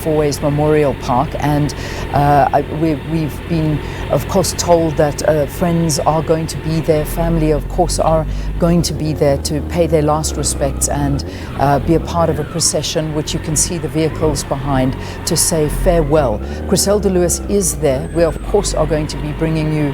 Fourways Memorial Park, and we've been, of course, told that friends are going to be there, family, of course, are going to be there to pay their last respects and be a part of a procession, which you can see the vehicles behind, to say farewell. Griselda Lewis is there. We, of course, are going to be bringing you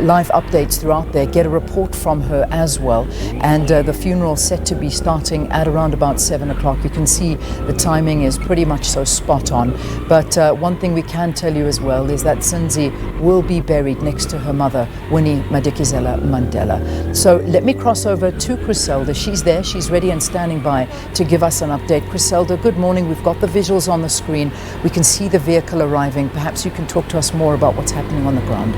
live updates throughout there, get a report from her as well, and the funeral set to be starting at around about 7 o'clock. You can see the timing is pretty much so spot on. But one thing we can tell you as well is that Zindzi will be buried next to her mother, Winnie Madikizela Mandela. So let me cross over to Griselda. She's there, she's ready and standing by to give us an update. Griselda, good morning. We've got the visuals on the screen. We can see the vehicle arriving. Perhaps you can talk to us more about what's happening on the ground.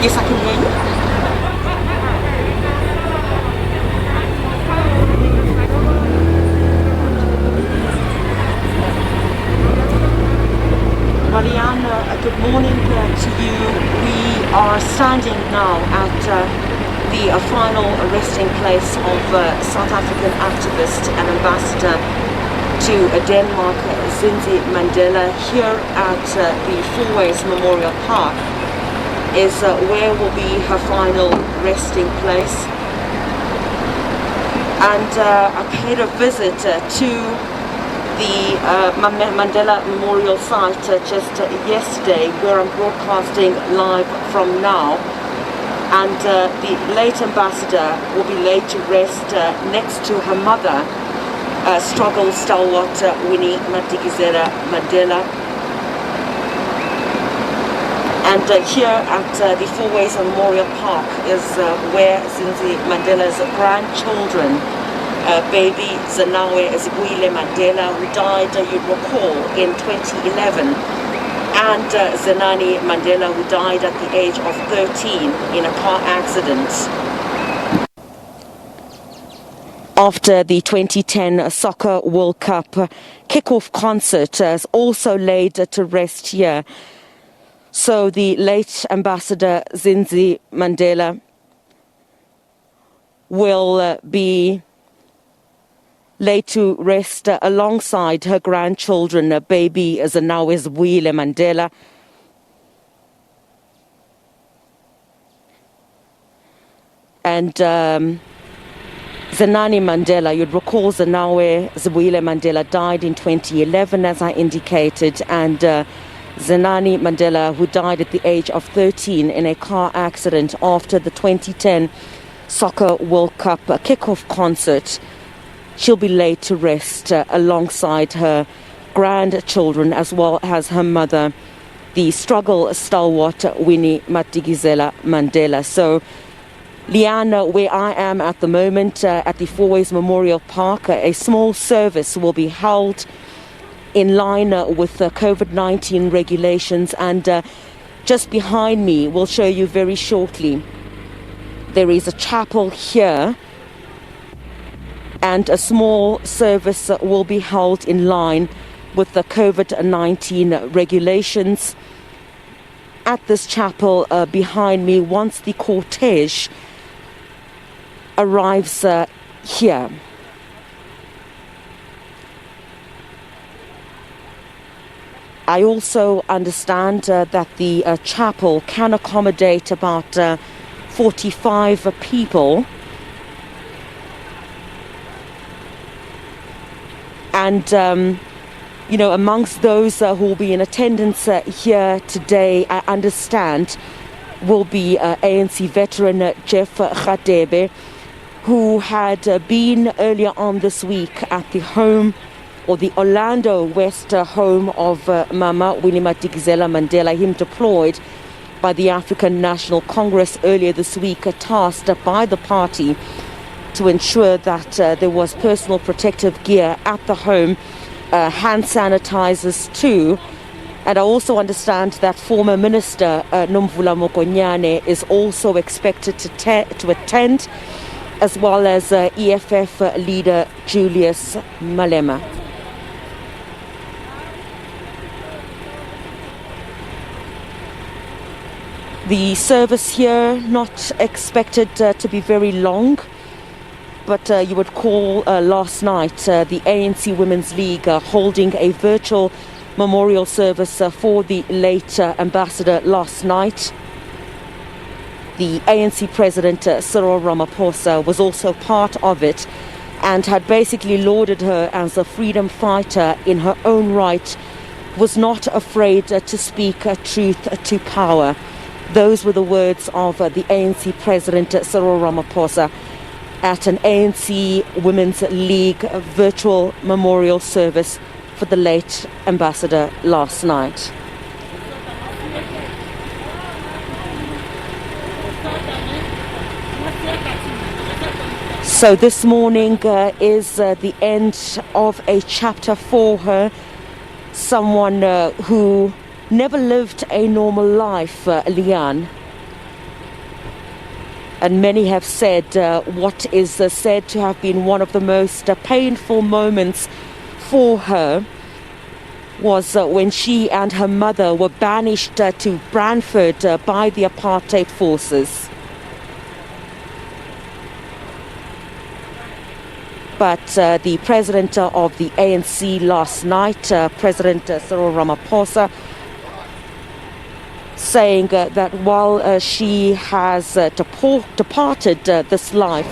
Yes, I can hear you. Mariana, good morning to you. We are standing now at the final resting place of South African activist and ambassador to Denmark, Zindzi Mandela, here at the Fourways Memorial Park. Is where will be her final resting place, and I paid a visit to the Mandela Memorial site just yesterday, where I'm broadcasting live from now, and the late ambassador will be laid to rest next to her mother, struggle stalwart Winnie Madikizela Mandela. And here at the Fourways Memorial Park is where Zindzi Mandela's grandchildren, baby Zanawe Zibuyile Mandela, who died, you'd recall, in 2011, and Zenani Mandela, who died at the age of 13 in a car accident. After the 2010 Soccer World Cup kickoff concert is also laid to rest here. So the late Ambassador Zindzi Mandela will be laid to rest alongside her grandchildren, baby Zanawe Zibuyile Mandela, and Zenani Mandela. You'd recall Zanawe Zibuyile Mandela died in 2011, as I indicated, and Zenani Mandela, who died at the age of 13 in a car accident after the 2010 Soccer World Cup kickoff concert. She'll be laid to rest alongside her grandchildren as well as her mother, the struggle stalwart Winnie Madikizela Mandela. So, Liana, where I am at the moment at the Fourways Memorial Park, a small service will be held in line with COVID-19 regulations, and just behind me, we'll show you very shortly, there is a chapel here, and a small service will be held in line with the COVID-19 regulations at this chapel behind me once the cortege arrives here. I also understand that the chapel can accommodate about 45 people. And, you know, amongst those who will be in attendance here today, I understand, will be ANC veteran Jeff Radebe, who had been earlier on this week at the home, or the Orlando West home of Mama Winnie Madikizela Mandela, him deployed by the African National Congress earlier this week, tasked by the party to ensure that there was personal protective gear at the home, hand sanitizers too. And I also understand that former Minister Nomvula Mokonyane is also expected to attend, as well as EFF leader Julius Malema. The service here not expected to be very long, but you would call last night the ANC Women's League holding a virtual memorial service for the late ambassador last night. The ANC President Cyril Ramaphosa was also part of it and had basically lauded her as a freedom fighter in her own right, was not afraid to speak truth to power. Those were the words of the ANC President Cyril Ramaphosa at an ANC Women's League virtual memorial service for the late ambassador last night. So this morning is the end of a chapter for her, someone who never lived a normal life, Leanne. And many have said what is said to have been one of the most painful moments for her was when she and her mother were banished to Brantford by the apartheid forces. But the president of the ANC last night, President Cyril Ramaphosa, saying that while she has departed this life,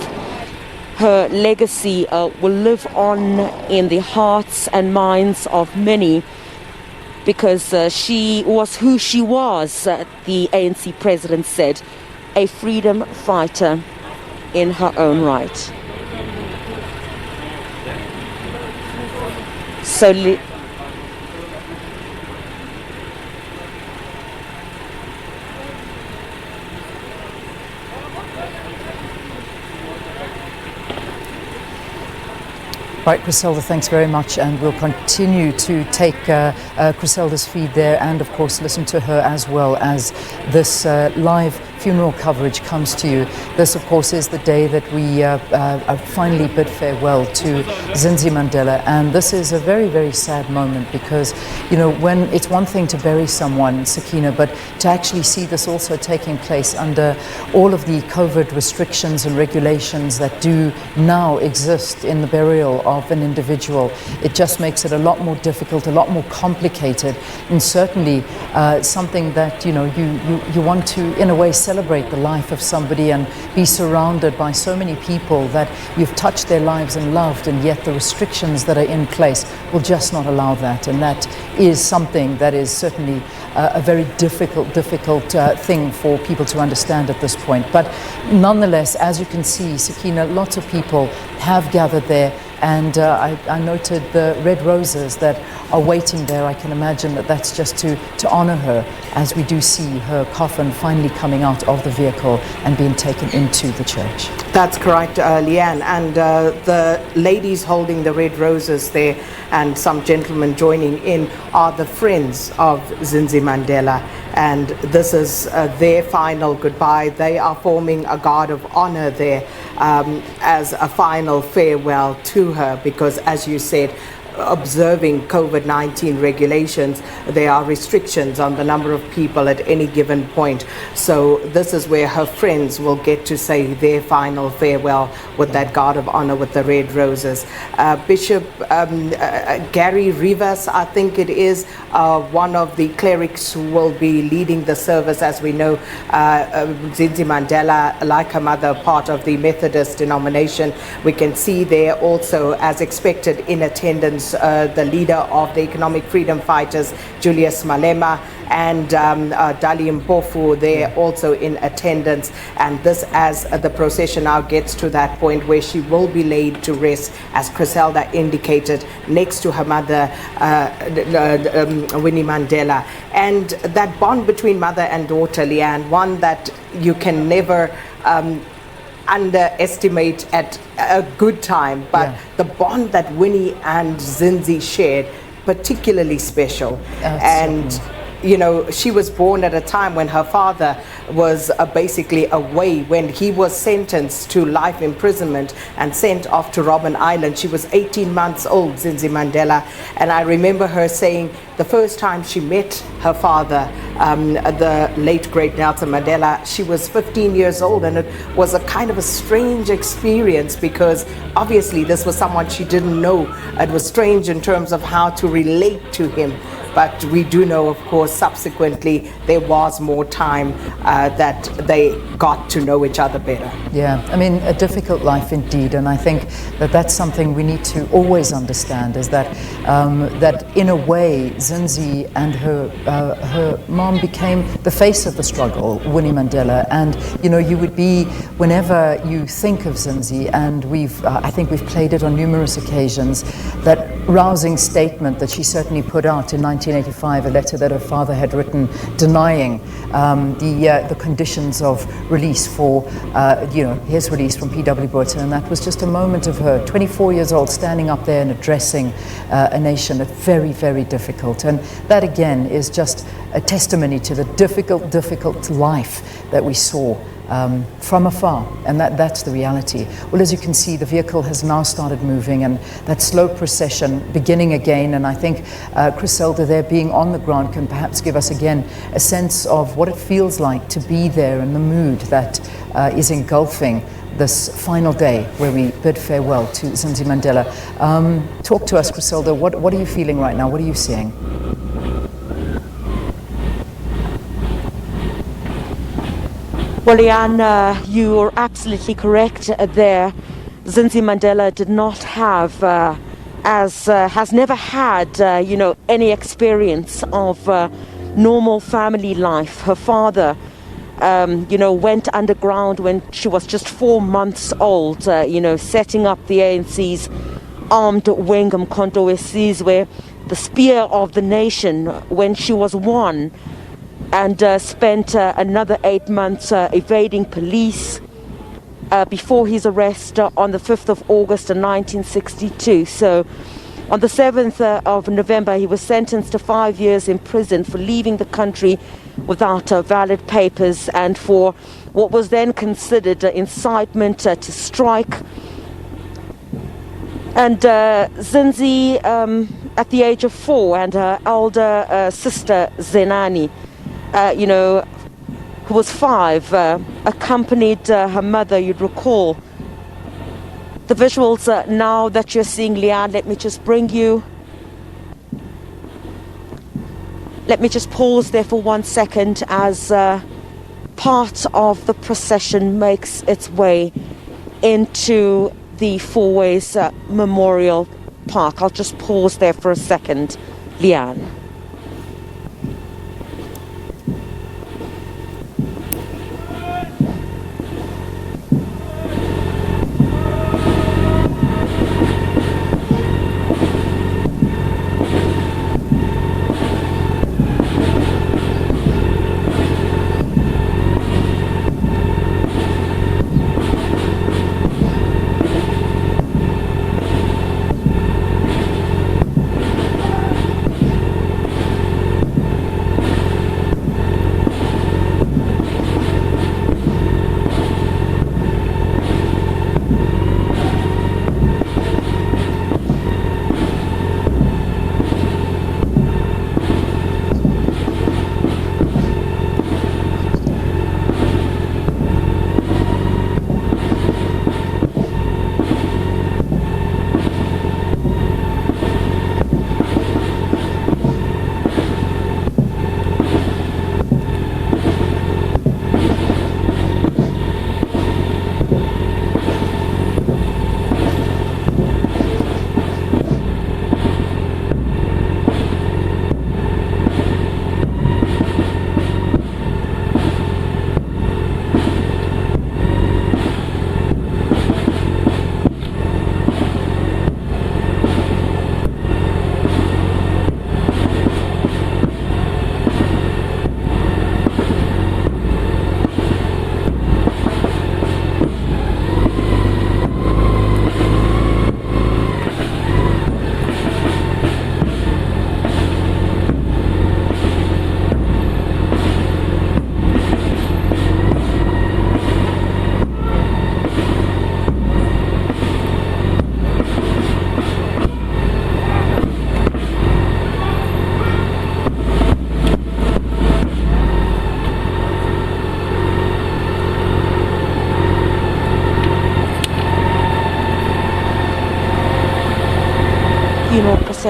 her legacy will live on in the hearts and minds of many, because she was who she was, the ANC president said, a freedom fighter in her own right. So right, Griselda, thanks very much, and we'll continue to take Griselda's feed there and, of course, listen to her as well as this live funeral coverage comes to you. This, of course, is the day that we finally bid farewell to Zindzi Mandela, and this is a very, very sad moment because, you know, when it's one thing to bury someone, Sakina, but to actually see this also taking place under all of the COVID restrictions and regulations that do now exist in the burial of an individual, it just makes it a lot more difficult, a lot more complicated, and certainly something that, you know, you want to, in a way, celebrate the life of somebody and be surrounded by so many people that you've touched their lives and loved, and yet the restrictions that are in place will just not allow that. And that is something that is certainly a very difficult thing for people to understand at this point. But nonetheless, as you can see, Sakina, lots of people have gathered there. And I noted the red roses that are waiting there. I can imagine that that's just to honor her as we do see her coffin finally coming out of the vehicle and being taken into the church. That's correct, Leanne. And the ladies holding the red roses there and some gentlemen joining in are the friends of Zindzi Mandela. And this is their final goodbye. They are forming a guard of honor there as a final farewell to her, because, as you said, observing COVID-19 regulations, there are restrictions on the number of people at any given point. So this is where her friends will get to say their final farewell with that guard of honor with the red roses. Bishop Gary Rivas, I think it is, one of the clerics who will be leading the service. As we know, Zindzi Mandela, like her mother, part of the Methodist denomination. We can see there also, as expected, in attendance, the leader of the Economic Freedom Fighters, Julius Malema, and Dali Mpofu, they're also in attendance. And this, as the procession now gets to that point where she will be laid to rest, as Griselda indicated, next to her mother, Winnie Mandela. And that bond between mother and daughter, Leanne, one that you can never underestimate at a good time, but the bond that Winnie and Zindzi shared, particularly special. Absolutely. And you know, she was born at a time when her father was basically away. When he was sentenced to life imprisonment and sent off to Robben Island, she was 18 months old, Zindzi Mandela. And I remember her saying the first time she met her father, the late great Nelson Mandela, she was 15 years old, and it was a kind of a strange experience because obviously this was someone she didn't know. It was strange in terms of how to relate to him. But we do know, of course, subsequently there was more time that they got to know each other better. Yeah, I mean, a difficult life indeed, and I think that that's something we need to always understand, is that that in a way Zindzi and her mom became the face of the struggle, Winnie Mandela. And you know, you would be, whenever you think of Zindzi, and I think we've played it on numerous occasions, that rousing statement that she certainly put out in 1985, a letter that her father had written denying the conditions of release for his release from P.W. Botha, and that was just a moment of her, 24 years old, standing up there and addressing a nation. It's very, very difficult, and that again is just a testimony to the difficult life that we saw from afar, and that's the reality. Well, as you can see, the vehicle has now started moving, and that slow procession beginning again. And I think Griselda there being on the ground can perhaps give us again a sense of what it feels like to be there and the mood that is engulfing this final day where we bid farewell to Zindzi Mandela. Talk to us, Griselda. What are you feeling right now? What are you seeing? Well, Leanne, you're absolutely correct there. Zindzi Mandela did not have, has never had, any experience of normal family life. Her father, went underground when she was just 4 months old, setting up the ANC's armed wing, Mkhonto weSizwe, the spear of the nation, when she was 1. And spent another 8 months evading police before his arrest on the 5th of August 1962. So on the 7th of November, he was sentenced to 5 years in prison for leaving the country without valid papers and for what was then considered incitement to strike. And Zindzi, at the age of 4, and her elder sister Zenani, who was 5, accompanied her mother. You'd recall the visuals now that you're seeing, Leanne. Let me just pause there for 1 second as part of the procession makes its way into the Fourways Memorial Park. I'll just pause there for a second, Leanne.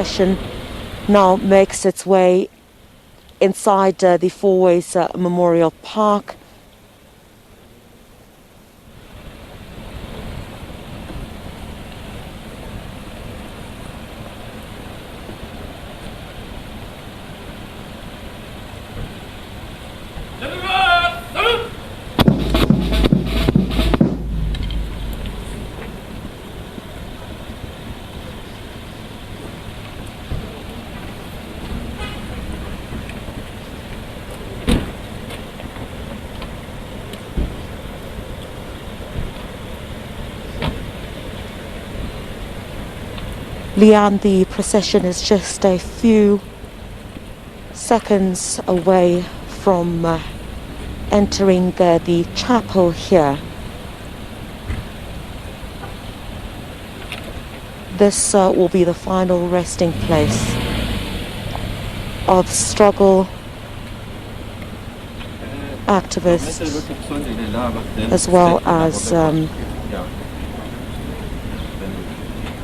procession now makes its way inside the Fourways Memorial Park. Leanne, the procession is just a few seconds away from entering the chapel here. This will be the final resting place of struggle activists, as well as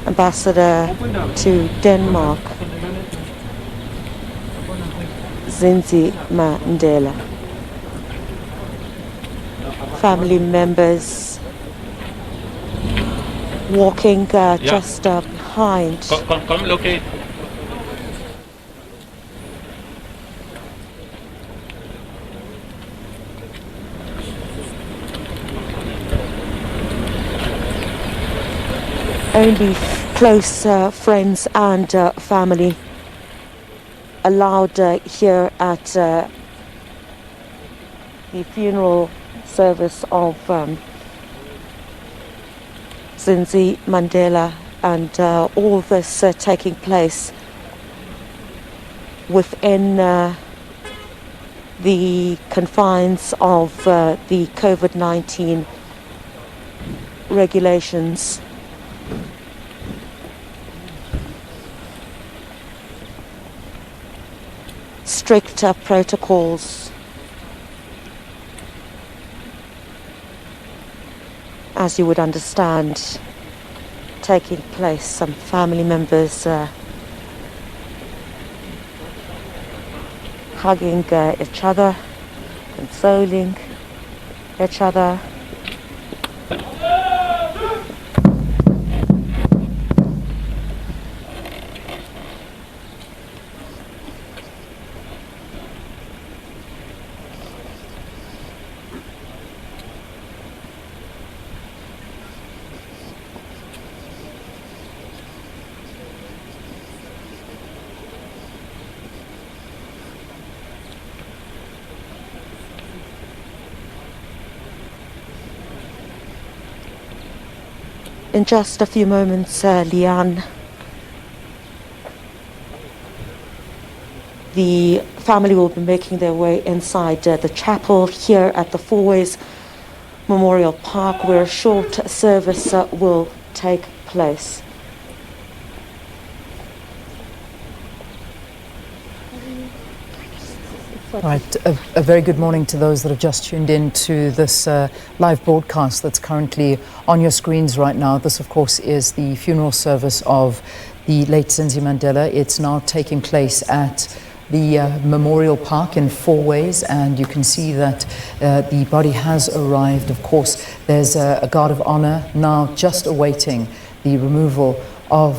Ambassador to Denmark, Zindzi Mandela. Family members walking just behind. Come locate. Only close friends and family allowed here at the funeral service of Zindzi Mandela, and all this taking place within the confines of the COVID-19 regulations. Strict protocols, as you would understand, taking place. Some family members hugging each other, consoling each other. In just a few moments, Leanne, the family will be making their way inside the chapel here at the Fourways Memorial Park, where a short service will take place. Right, a very good morning to those that have just tuned in to this live broadcast that's currently on your screens right now. This, of course, is the funeral service of the late Zindzi Mandela. It's now taking place at the Memorial Park in Fourways, and you can see that the body has arrived. Of course, there's a guard of honor now just awaiting the removal of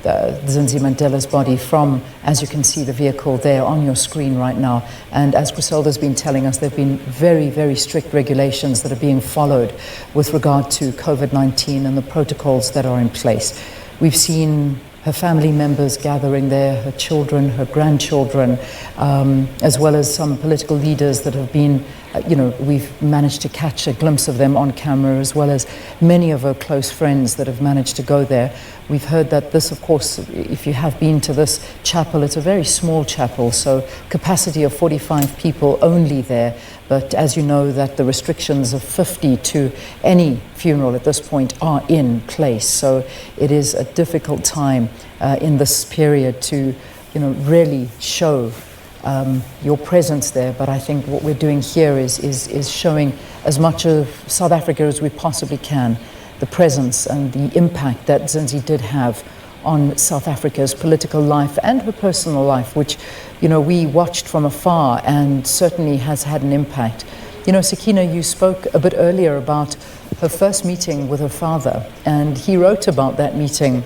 Zindzi Mandela's body from, as you can see, the vehicle there on your screen right now. And as Griselda's been telling us, there have been very, very strict regulations that are being followed with regard to COVID-19 and the protocols that are in place. We've seen her family members gathering there, her children, her grandchildren, as well as some political leaders that have been, we've managed to catch a glimpse of them on camera, as well as many of her close friends that have managed to go there. We've heard that this, of course, if you have been to this chapel, it's a very small chapel, so capacity of 45 people only there. But as you know, that the restrictions of 50 to any funeral at this point are in place. So it is a difficult time in this period to, really show your presence there. But I think what we're doing here is showing as much of South Africa as we possibly can, the presence and the impact that Zindzi did have on South Africa's political life and her personal life, which, we watched from afar and certainly has had an impact. Sakina, you spoke a bit earlier about her first meeting with her father, and he wrote about that meeting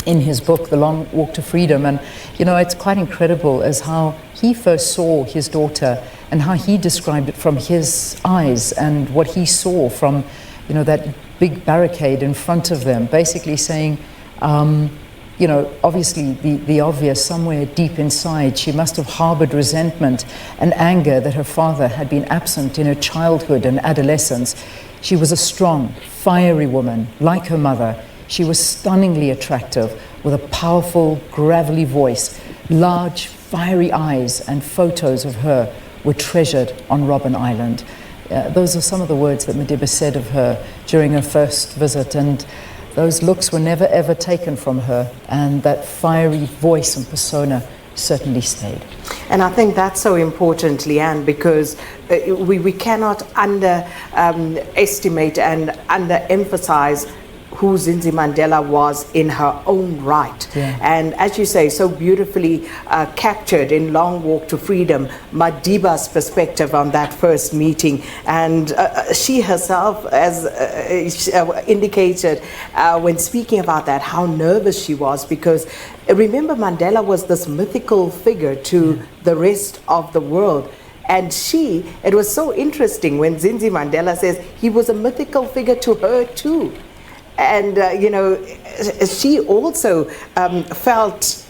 in his book, The Long Walk to Freedom. And, it's quite incredible as how he first saw his daughter and how he described it from his eyes and what he saw from, that big barricade in front of them, basically saying, obviously the obvious, somewhere deep inside, she must have harbored resentment and anger that her father had been absent in her childhood and adolescence. She was a strong, fiery woman, like her mother. She was stunningly attractive, with a powerful, gravelly voice. Large, fiery eyes and photos of her were treasured on Robben Island. Those are some of the words that Madiba said of her during her first visit, and those looks were never ever taken from her, and that fiery voice and persona certainly stayed. And I think that's so important, Leanne, because we cannot underestimate and underemphasize who Zindzi Mandela was in her own right. Yeah. And as you say, so beautifully captured in Long Walk to Freedom, Madiba's perspective on that first meeting. And she herself, as indicated when speaking about that, how nervous she was, because remember, Mandela was this mythical figure to the rest of the world. And it was so interesting when Zindzi Mandela says he was a mythical figure to her too. And, she also felt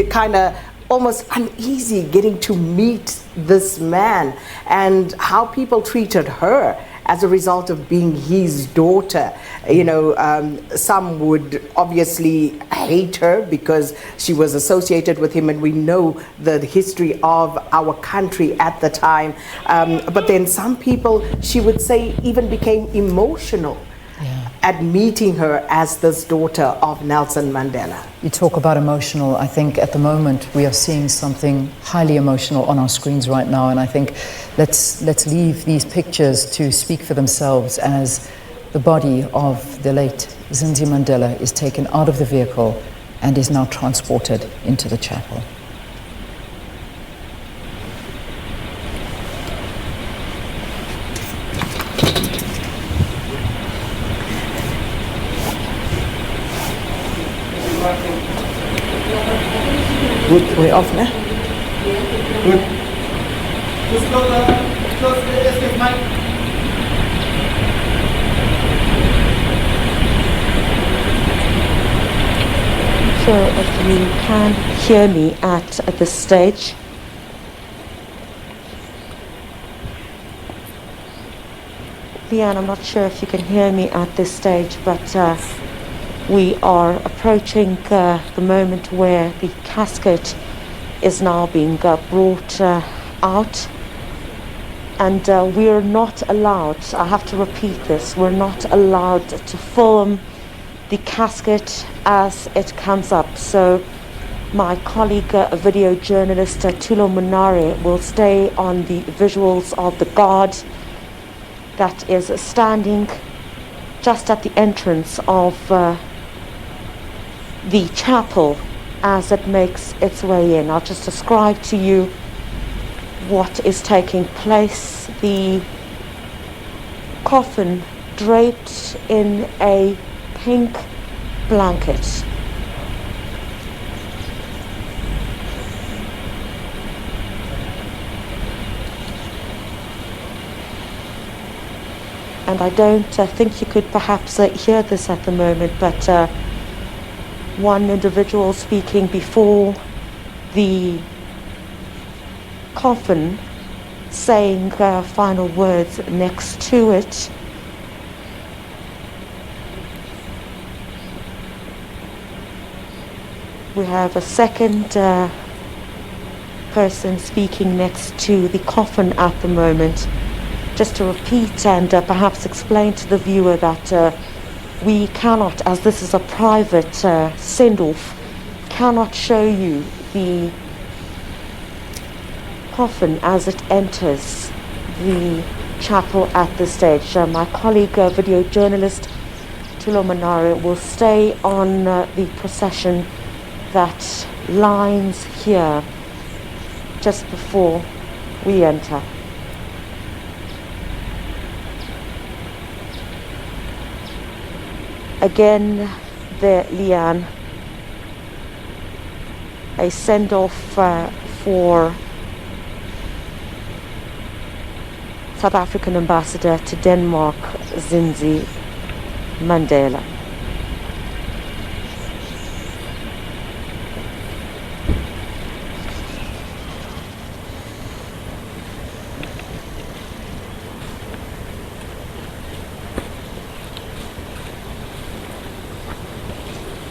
kind of almost uneasy getting to meet this man and how people treated her as a result of being his daughter. Some would obviously hate her because she was associated with him, and we know the history of our country at the time. But then some people, she would say, even became emotional at meeting her as this daughter of Nelson Mandela. You talk about emotional. I think at the moment we are seeing something highly emotional on our screens right now, and I think let's leave these pictures to speak for themselves as the body of the late Zindzi Mandela is taken out of the vehicle and is now transported into the chapel. Good, we're off now. Good. Just close the escape mic. So if you can hear me at this stage. Leanne, I'm not sure if you can hear me at this stage, but we are approaching the moment where the casket is now being brought out, and we're not allowed, I have to repeat this, we're not allowed to film the casket as it comes up. So my colleague, video journalist Tulo Munare, will stay on the visuals of the guard that is standing just at the entrance of the chapel as it makes its way in. I'll just describe to you what is taking place. The coffin draped in a pink blanket. And I don't think you could perhaps hear this at the moment, but one individual speaking before the coffin, saying final words next to it. We have a second person speaking next to the coffin at the moment. Just to repeat and perhaps explain to the viewer that we cannot, as this is a private send-off, cannot show you the coffin as it enters the chapel at this stage. My colleague, video journalist Tulo Manare will stay on the procession that lines here just before we enter. Again, there, Leanne, a send-off for South African ambassador to Denmark, Zindzi Mandela.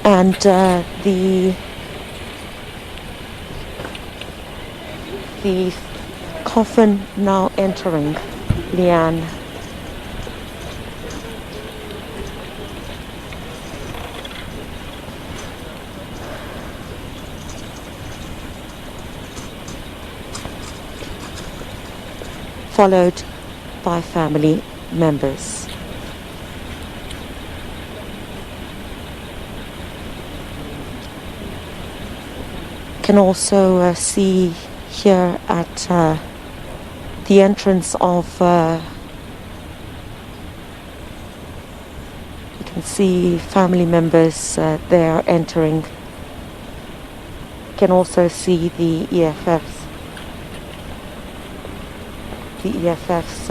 And the coffin now entering, Leanne. Followed by family members. Can also see here at the entrance of you can see family members there entering. Can also see the EFFs. The EFF's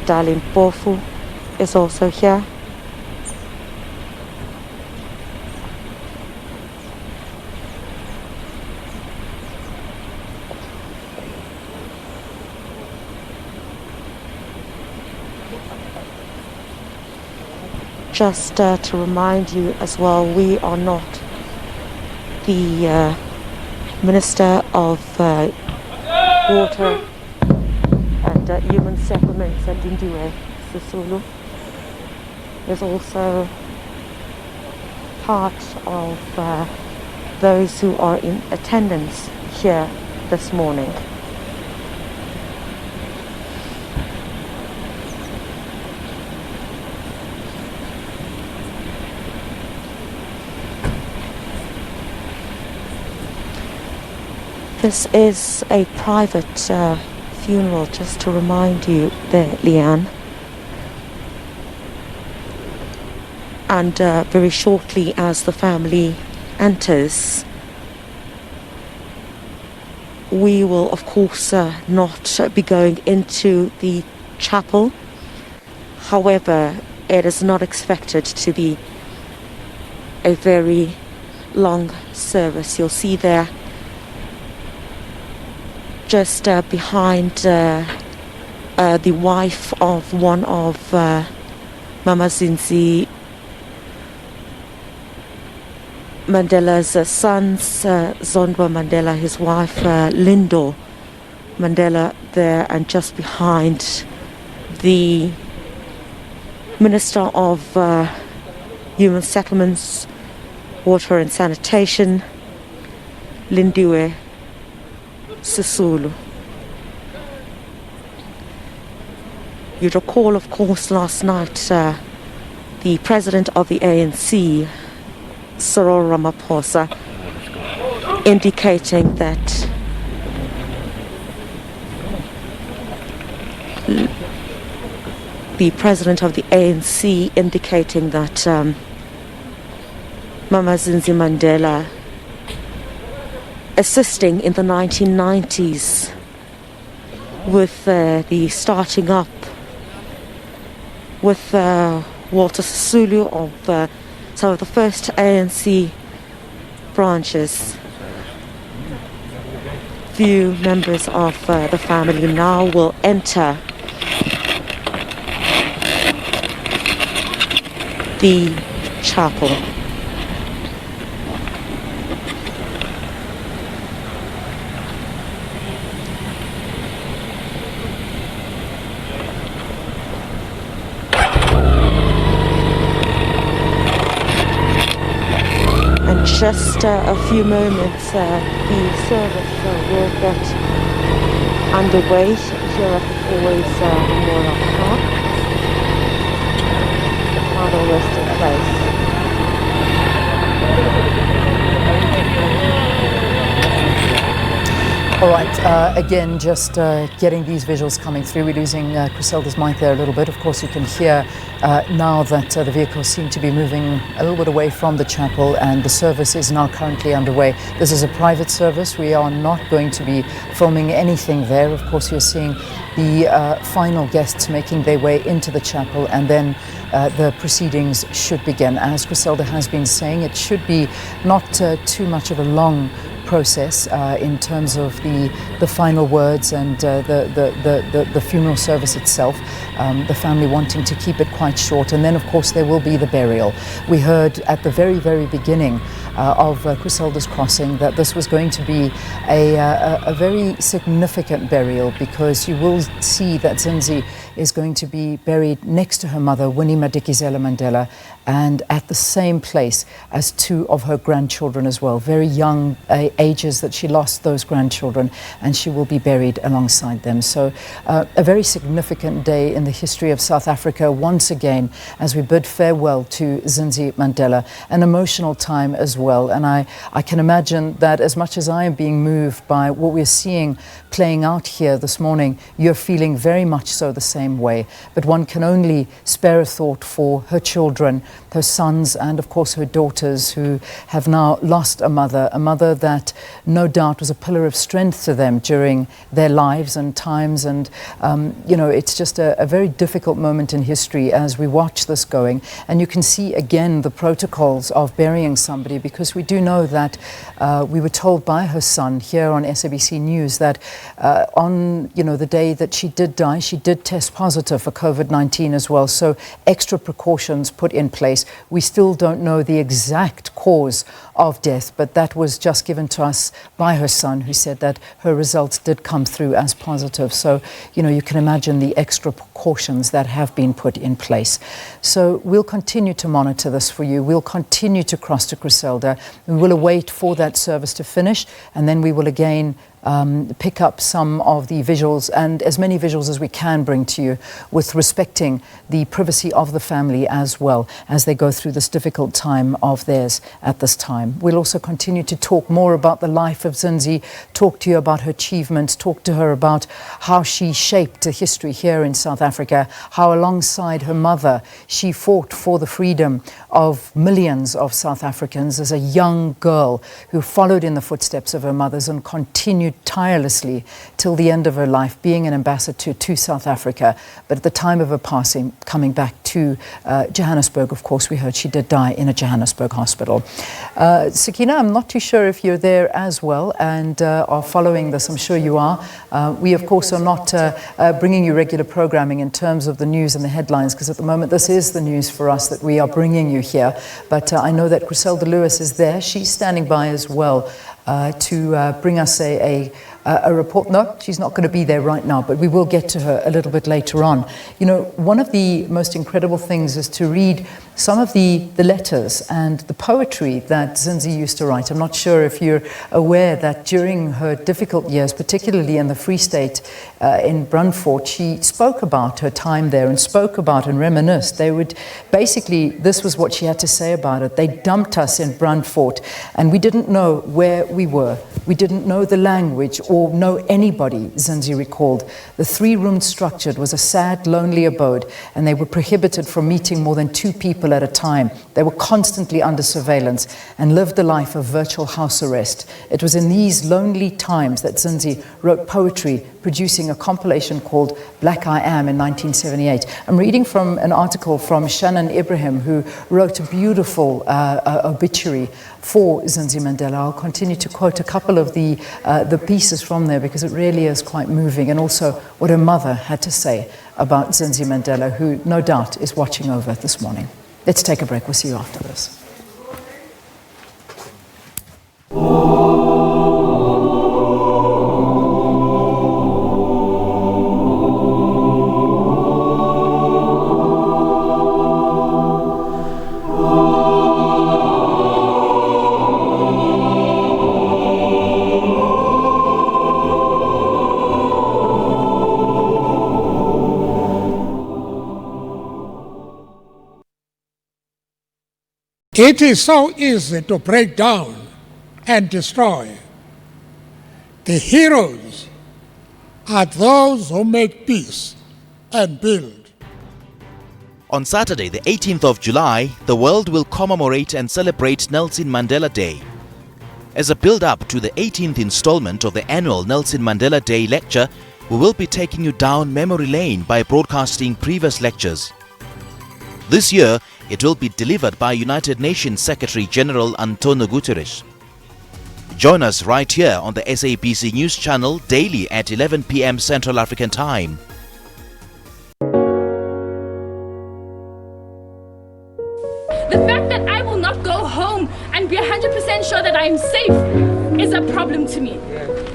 Darlene Bofu is also here. Just to remind you as well, we are not the Minister of Water and Human Settlements at Lindiwe, Sisulu. Is also part of those who are in attendance here this morning. This is a private funeral, just to remind you there, Leanne. And very shortly as the family enters, we will of course not be going into the chapel. However, it is not expected to be a very long service. You'll see there just behind the wife of one of Mama Zindzi Mandela's sons, Zondwa Mandela, his wife Lindo Mandela there, and just behind the Minister of Human Settlements, Water and Sanitation, Lindiwe Sisulu. You'd recall, of course, last night the president of the ANC, Cyril Ramaphosa, indicating that the president of the ANC indicating that Mama Zindzi Mandela, assisting in the 1990s with the starting up with Walter Sisulu of some of the first ANC branches. Few members of the family now will enter the chapel. Just a few moments, the service will get underway here at the Always Memorial Park. final resting place. All right, again, just getting these visuals coming through. We're losing Griselda's mic there a little bit. Of course, you can hear now that the vehicles seem to be moving a little bit away from the chapel, and the service is now currently underway. This is a private service. We are not going to be filming anything there. Of course, you're seeing the final guests making their way into the chapel, and then the proceedings should begin. As Griselda has been saying, it should be not too much of a long process in terms of the final words and the funeral service itself, the family wanting to keep it quite short, and then of course there will be the burial. We heard at the very beginning of Griselda's crossing that this was going to be a very significant burial, because you will see that Zindzi is going to be buried next to her mother, Winnie Madikizela Mandela, and at the same place as two of her grandchildren as well. Very young ages that she lost those grandchildren, and she will be buried alongside them. So a very significant day in the history of South Africa once again, as we bid farewell to Zindzi Mandela. An emotional time as well, and I can imagine that as much as I am being moved by what we're seeing playing out here this morning, you're feeling very much so the same way. But one can only spare a thought for her children, her sons, and of course her daughters, who have now lost a mother that no doubt was a pillar of strength to them during their lives and times. And you know, it's just a very difficult moment in history as we watch this going. And you can see again the protocols of burying somebody, because we do know that we were told by her son here on SABC News that on the day that she did die, she did test positive for COVID-19 as well. So extra precautions put in place. We still don't know the exact cause of death, but that was just given to us by her son, who said that her results did come through as positive. So, you can imagine the extra precautions that have been put in place. So we'll continue to monitor this for you. We'll continue to cross to Griselda. We will await for that service to finish, and then we will again pick up some of the visuals, and as many visuals as we can bring to you, with respecting the privacy of the family as well as they go through this difficult time of theirs at this time. We'll also continue to talk more about the life of Zindzi, talk to you about her achievements, talk to her about how she shaped the history here in South Africa, how alongside her mother she fought for the freedom of millions of South Africans as a young girl who followed in the footsteps of her mothers and continued tirelessly till the end of her life, being an ambassador to South Africa. But at the time of her passing, coming back to Johannesburg, of course, we heard she did die in a Johannesburg hospital. Sakina, I'm not too sure if you're there as well and are following this. I'm sure you are. We, of course, are not bringing you regular programming in terms of the news and the headlines, because at the moment this is the news for us that we are bringing you here. But I know that Griselda Lewis is there. She's standing by as well to bring us a report. No, she's not going to be there right now, but we will get to her a little bit later on. One of the most incredible things is to read some of the letters and the poetry that Zindzi used to write. I'm not sure if you're aware that during her difficult years, particularly in the Free State in Brandfort, she spoke about her time there and spoke about and reminisced. They would basically, this was what she had to say about it. They dumped us in Brandfort, and we didn't know where we were. We didn't know the language or know anybody, Zindzi recalled. The three-roomed structure was a sad, lonely abode, and they were prohibited from meeting more than two people at a time. They were constantly under surveillance and lived a life of virtual house arrest. It was in these lonely times that Zindzi wrote poetry, producing a compilation called Black I Am in 1978. I'm reading from an article from Shannon Ibrahim, who wrote a beautiful obituary for Zindzi Mandela. I'll continue to quote a couple of the pieces from there, because it really is quite moving, and also what her mother had to say about Zindzi Mandela, who no doubt is watching over this morning. Let's take a break. We'll see you after this. It is so easy to break down and destroy. The heroes are those who make peace and build. On Saturday, the 18th of July, the world will commemorate and celebrate Nelson Mandela Day. As a build-up to the 18th installment of the annual Nelson Mandela Day lecture, we will be taking you down memory lane by broadcasting previous lectures. This year, it will be delivered by United Nations Secretary General Antonio Guterres. Join us right here on the SABC News Channel daily at 11 p.m. Central African Time. The fact that I will not go home and be 100% sure that I am safe is a problem to me.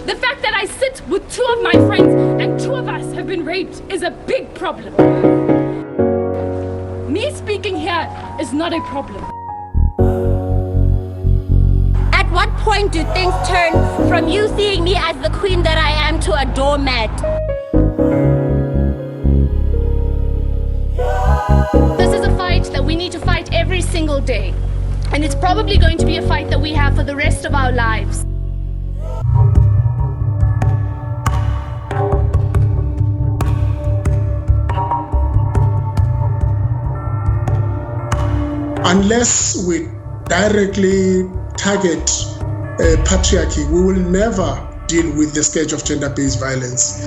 The fact that I sit with two of my friends and two of us have been raped is a big problem. Me speaking here is not a problem. At what point do things turn from you seeing me as the queen that I am to a doormat? This is a fight that we need to fight every single day. And it's probably going to be a fight that we have for the rest of our lives. Unless we directly target patriarchy, we will never deal with the scourge of gender-based violence.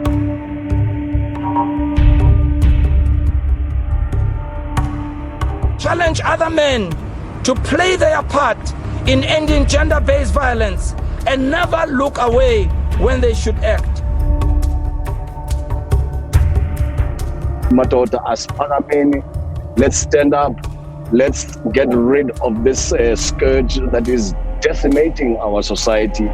Challenge other men to play their part in ending gender-based violence and never look away when they should act. Madoda asiphakameni, let's stand up. Let's get rid of this scourge that is decimating our society.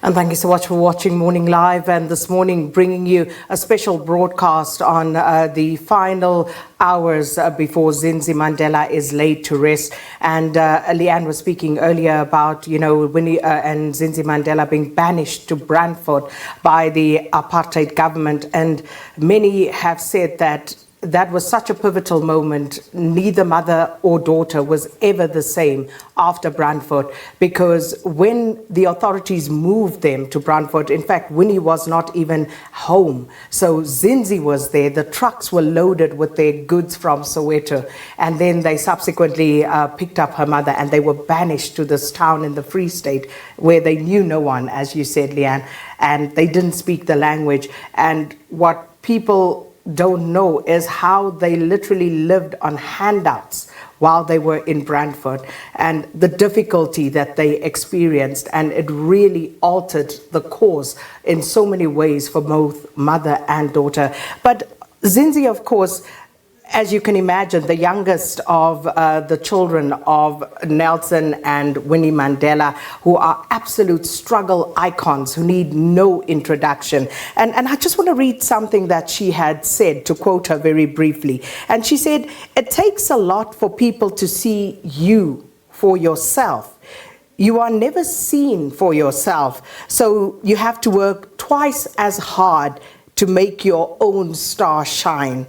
And thank you so much for watching Morning Live, and this morning bringing you a special broadcast on the final hours before Zindzi Mandela is laid to rest. And Leanne was speaking earlier about, Winnie and Zindzi Mandela being banished to Brantford by the apartheid government. And many have said that that was such a pivotal moment. Neither mother or daughter was ever the same after Brantford, because when the authorities moved them to Brantford, in fact, Winnie was not even home. So Zindzi was there. The trucks were loaded with their goods from Soweto. And then they subsequently picked up her mother, and they were banished to this town in the Free State where they knew no one, as you said, Leanne, and they didn't speak the language. And what people don't know is how they literally lived on handouts while they were in Brantford, and the difficulty that they experienced. And it really altered the course in so many ways for both mother and daughter. But Zindzi, of course, as you can imagine, the youngest of the children of Nelson and Winnie Mandela, who are absolute struggle icons who need no introduction. And I just want to read something that she had said, to quote her very briefly. And she said, "It takes a lot for people to see you for yourself. You are never seen for yourself, so you have to work twice as hard to make your own star shine."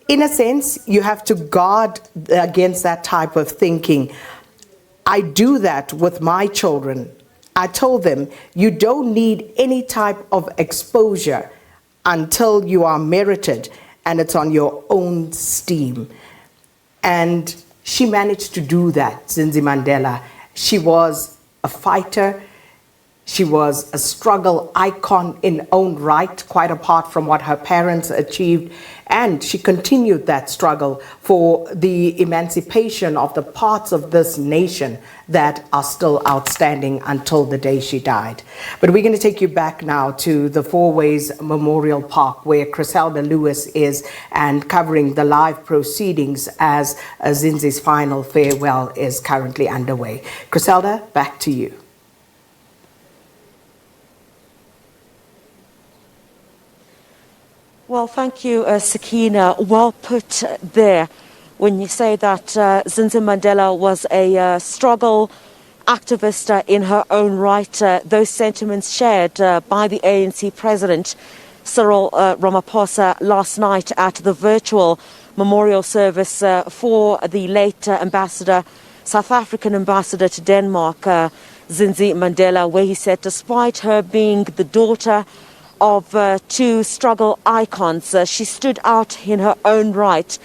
In a sense, you have to guard against that type of thinking. I do that with my children. I told them, you don't need any type of exposure until you are merited and it's on your own steam. And she managed to do that, Zindzi Mandela. She was a fighter. She was a struggle icon in own right, quite apart from what her parents achieved. And she continued that struggle for the emancipation of the parts of this nation that are still outstanding until the day she died. But we're going to take you back now to the Four Ways Memorial Park, where Griselda Lewis is, and covering the live proceedings as Zindzi's final farewell is currently underway. Griselda, back to you. Well, thank you, Sakina. Well put there when you say that Zindzi Mandela was a struggle activist in her own right. Those sentiments shared by the ANC president, Cyril Ramaphosa, last night at the virtual memorial service for the late ambassador, South African ambassador to Denmark, Zindzi Mandela, where he said despite her being the daughter of two struggle icons, she stood out in her own right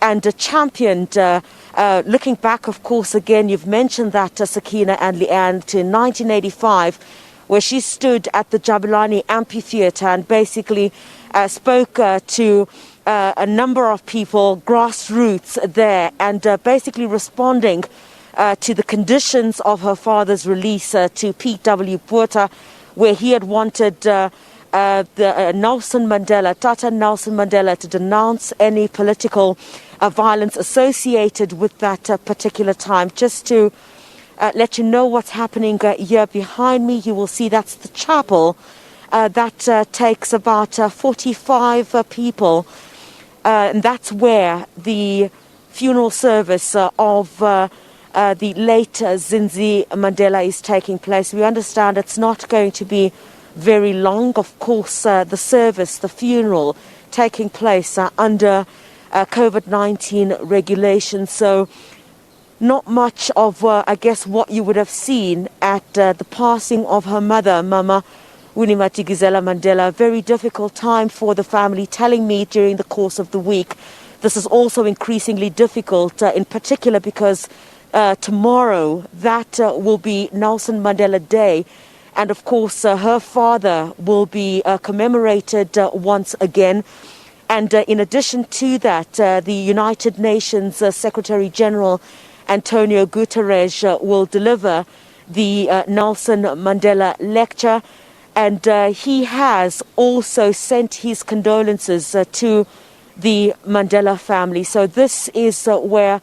and championed, looking back, of course, again, you've mentioned that, Sakina and Leanne, to 1985, where she stood at the Jabulani Amphitheatre and basically spoke to a number of people, grassroots there, and basically responding to the conditions of her father's release to Pete W. Botha, where he had wanted Nelson Mandela, Tata Nelson Mandela, to denounce any political violence associated with that particular time. Just to let you know what's happening here behind me, you will see that's the chapel that takes about 45 people, and that's where the funeral service of the late Zindzi Mandela is taking place. We understand it's not going to be very long. Of course, the service, the funeral, taking place under COVID-19 regulations. So not much of, I guess, what you would have seen at the passing of her mother, Mama Winnie-Madikizela Mandela. Very difficult time for the family, telling me during the course of the week. This is also increasingly difficult, in particular because tomorrow, that will be Nelson Mandela Day. And of course, her father will be commemorated once again. And in addition to that, the United Nations Secretary General Antonio Guterres will deliver the Nelson Mandela lecture. And he has also sent his condolences to the Mandela family. So this is where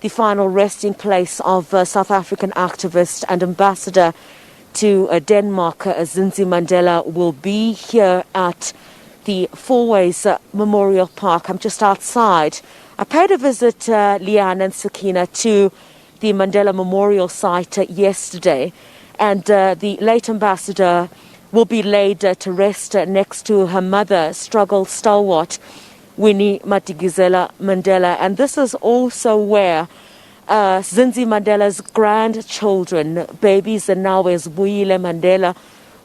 the final resting place of South African activist and ambassador to Denmark, Zindzi Mandela, will be here at the Four Ways Memorial Park. I'm just outside. I paid a visit, Leanne and Sakina, to the Mandela Memorial site yesterday, and the late ambassador will be laid to rest next to her mother, struggle stalwart, Winnie-Madikizela Mandela. And this is also where Zindzi Mandela's grandchildren, babies, and now is Zibuyile Mandela,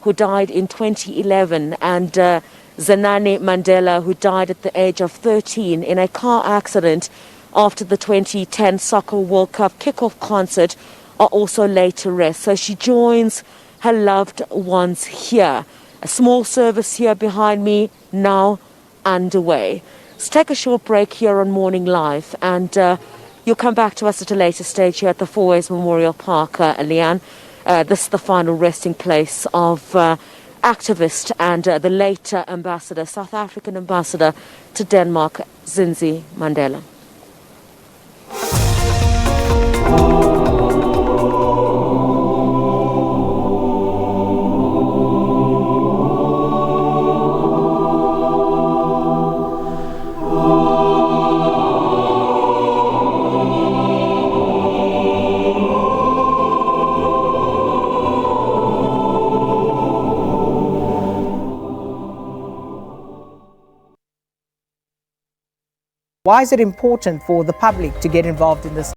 who died in 2011, and Zenani Mandela, who died at the age of 13 in a car accident after the 2010 Soccer World Cup kickoff concert, are also laid to rest. So she joins her loved ones here. A small service here behind me now underway. Let's take a short break here on Morning Live, and you'll come back to us at a later stage here at the Four Ways Memorial Park, Leanne. This is the final resting place of activist and the late ambassador, South African ambassador to Denmark, Zindzi Mandela. Why is it important for the public to get involved in this?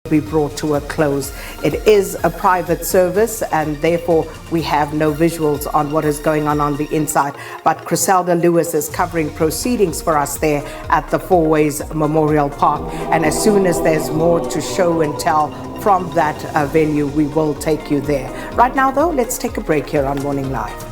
be brought to a close. It is a private service and therefore we have no visuals on what is going on the inside. But Griselda Lewis is covering proceedings for us there at the Four Ways Memorial Park. And as soon as there's more to show and tell from that venue, we will take you there. Right now though, let's take a break here on Morning Live.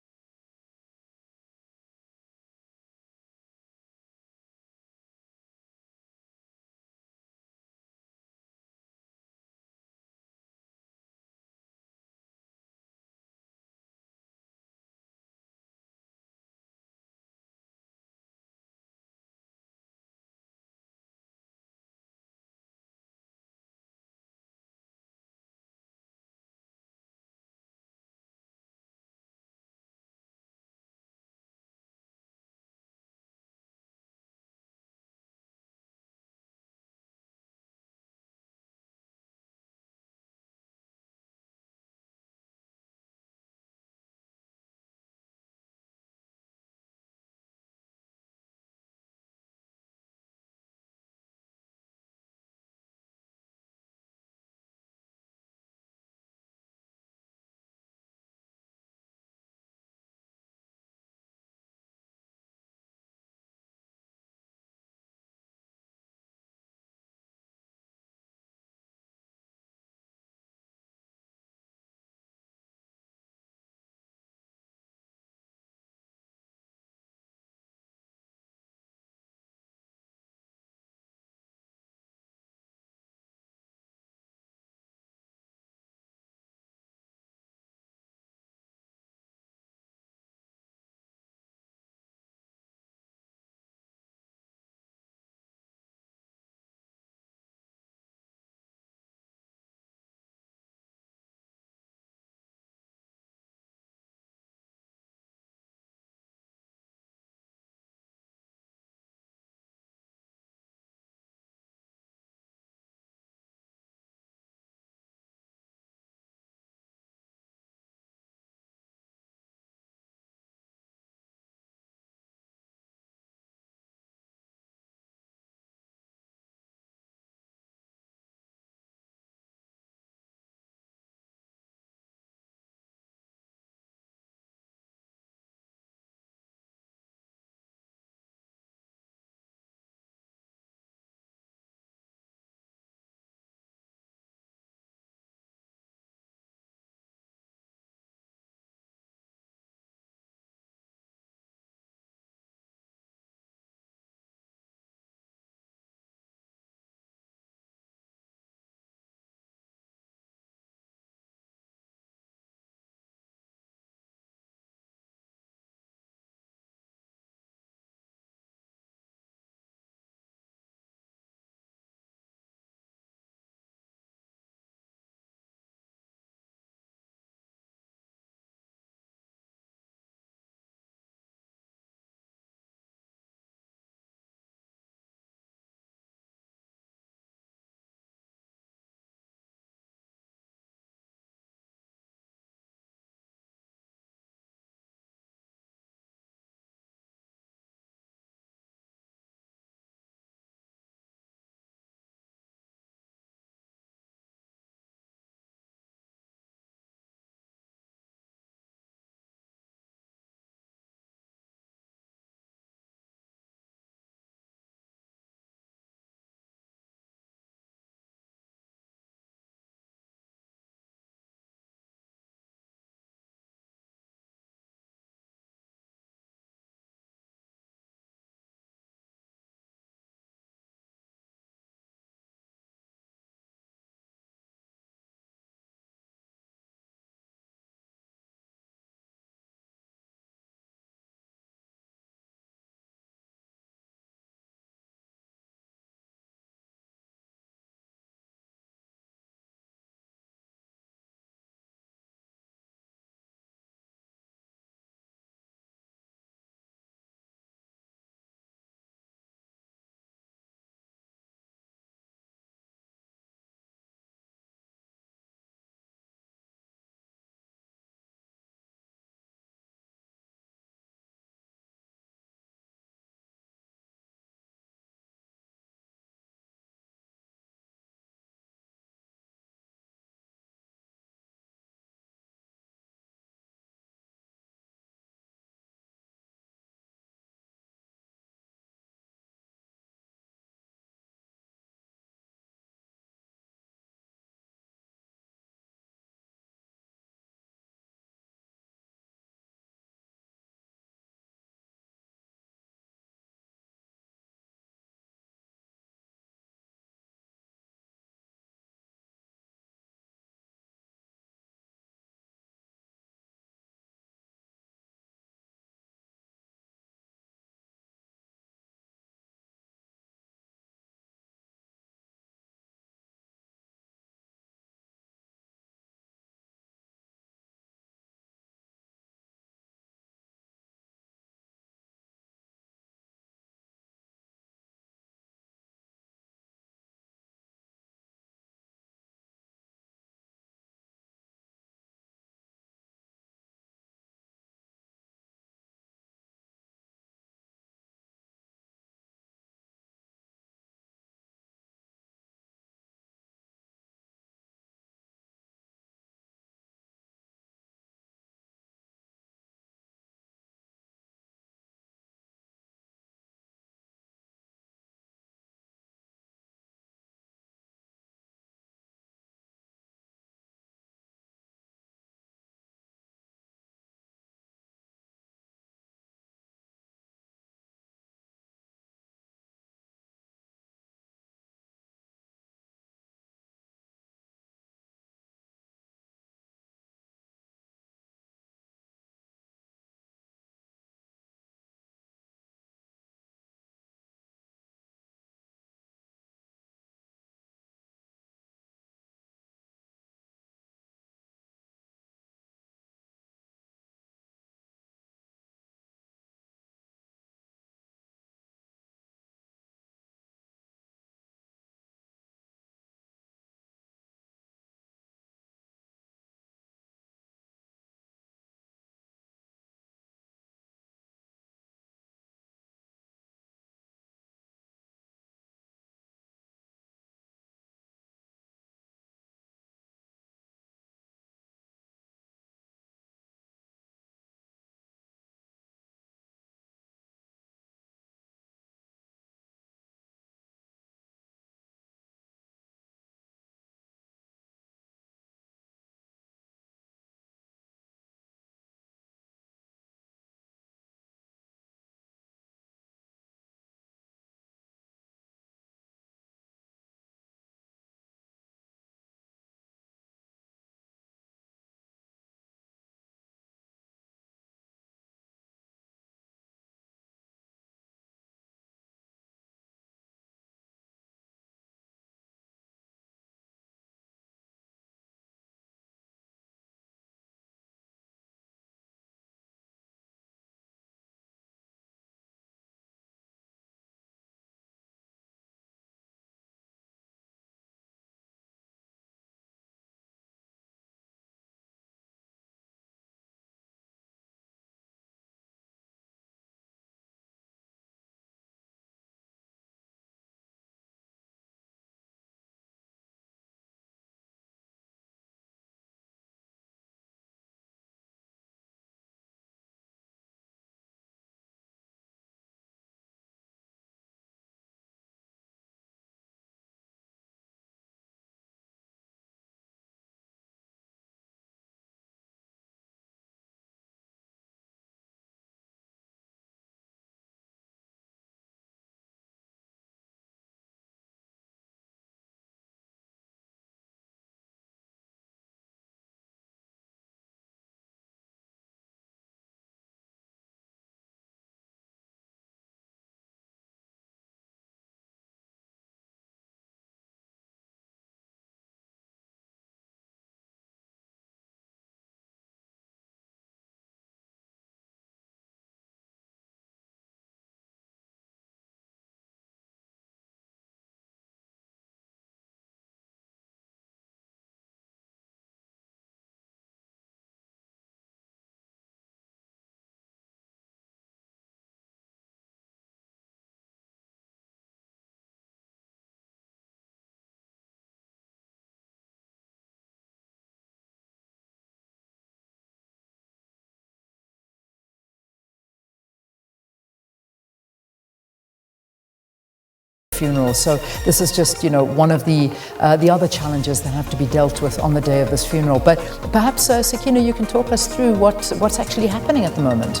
funeral. So this is just, one of the other challenges that have to be dealt with on the day of this funeral. But perhaps, Sakina, you can talk us through what's actually happening at the moment.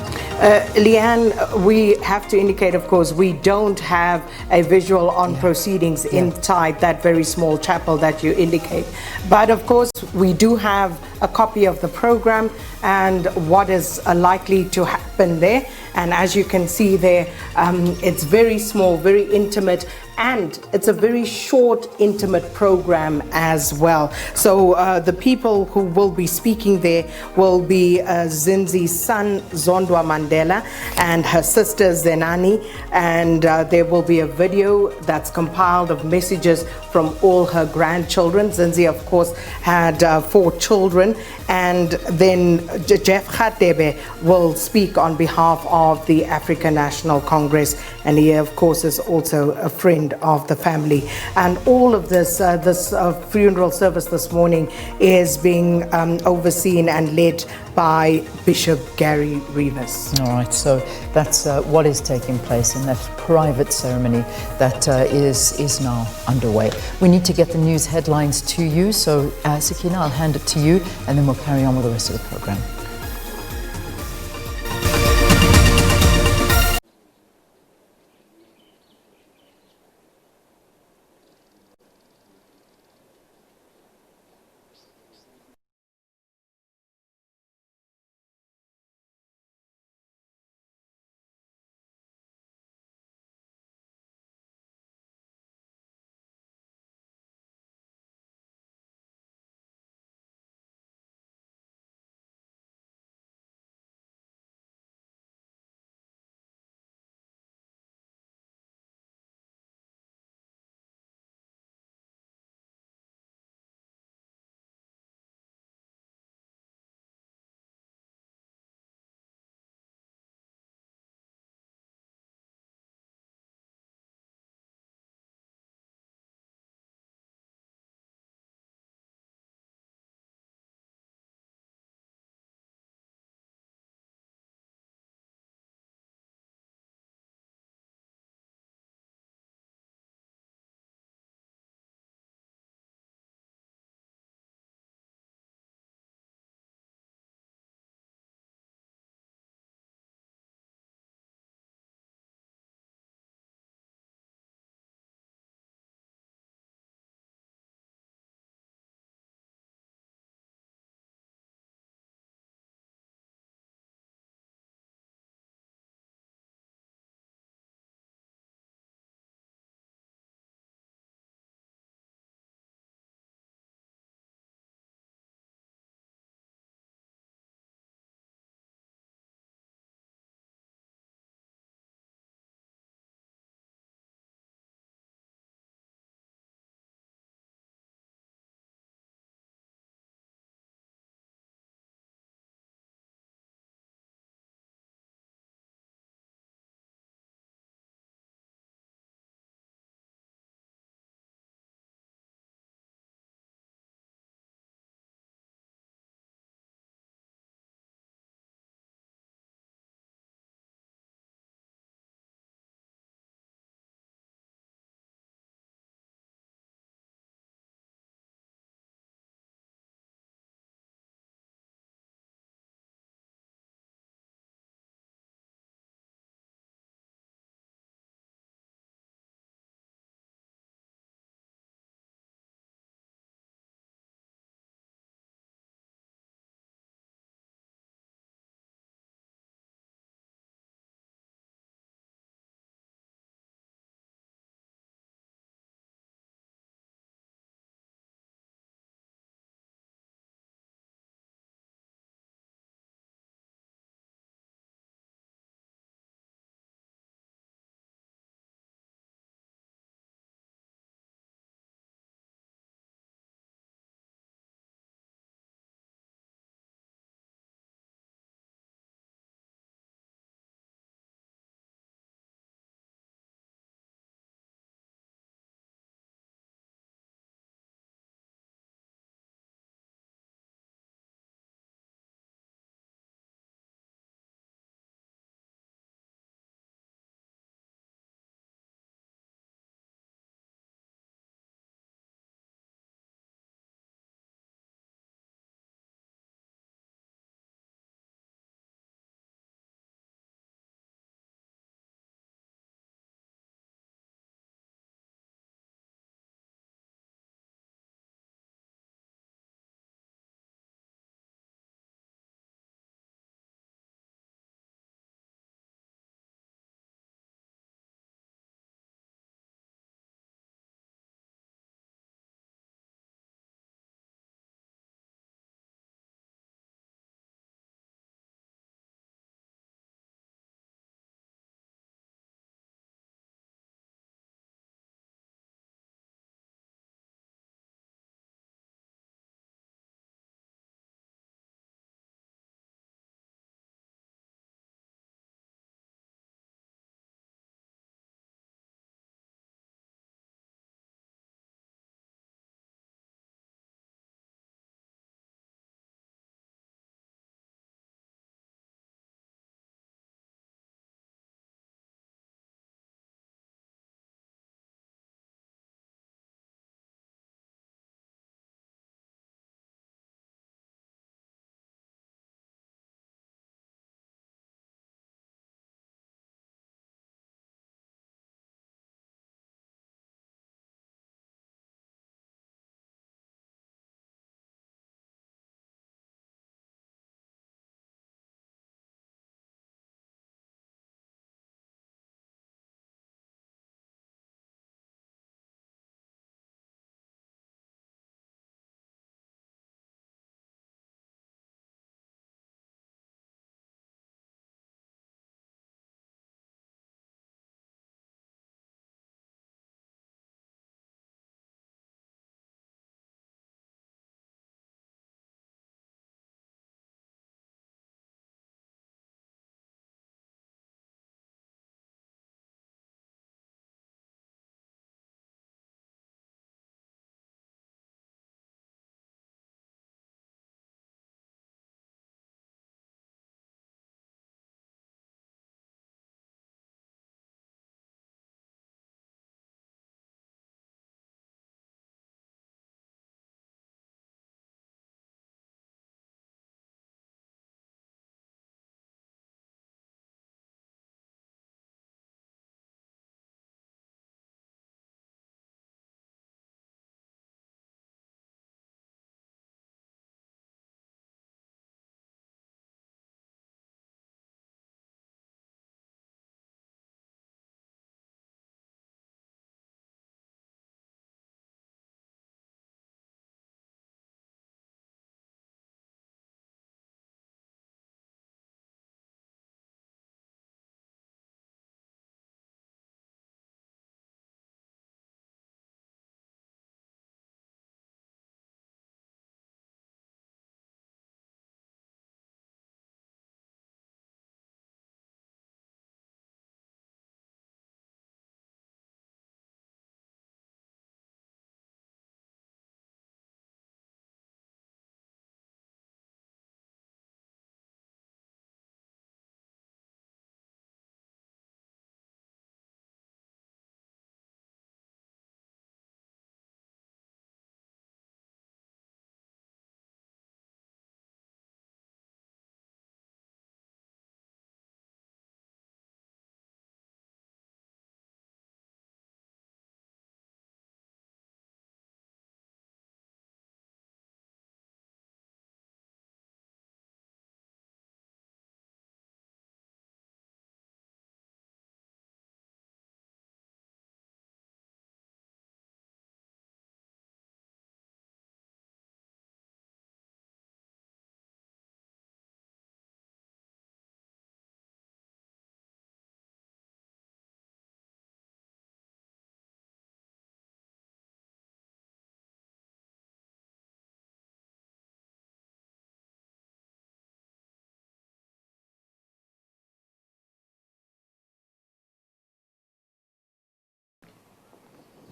Leanne, we have to indicate, of course, we don't have a visual on proceedings inside that very small chapel that you indicate. But of course, we do have a copy of the program and what is likely to happen there. And as you can see there, it's very small, very intimate, and it's a very short, intimate program as well. So the people who will be speaking there will be Zindzi's son, Zondwa Mandela, and her sister, Zenani. And there will be a video that's compiled of messages from all her grandchildren. Zindzi, of course, had 4 children. And then Jeff Khatebe will speak on behalf of the African National Congress. And he, of course, is also a friend of the family. And all of this funeral service this morning is being overseen and led by Bishop Gary Rivas. All right, so that's what is taking place in that private ceremony that is now underway. We need to get the news headlines to you, so Sakina, I'll hand it to you, and then we'll carry on with the rest of the program.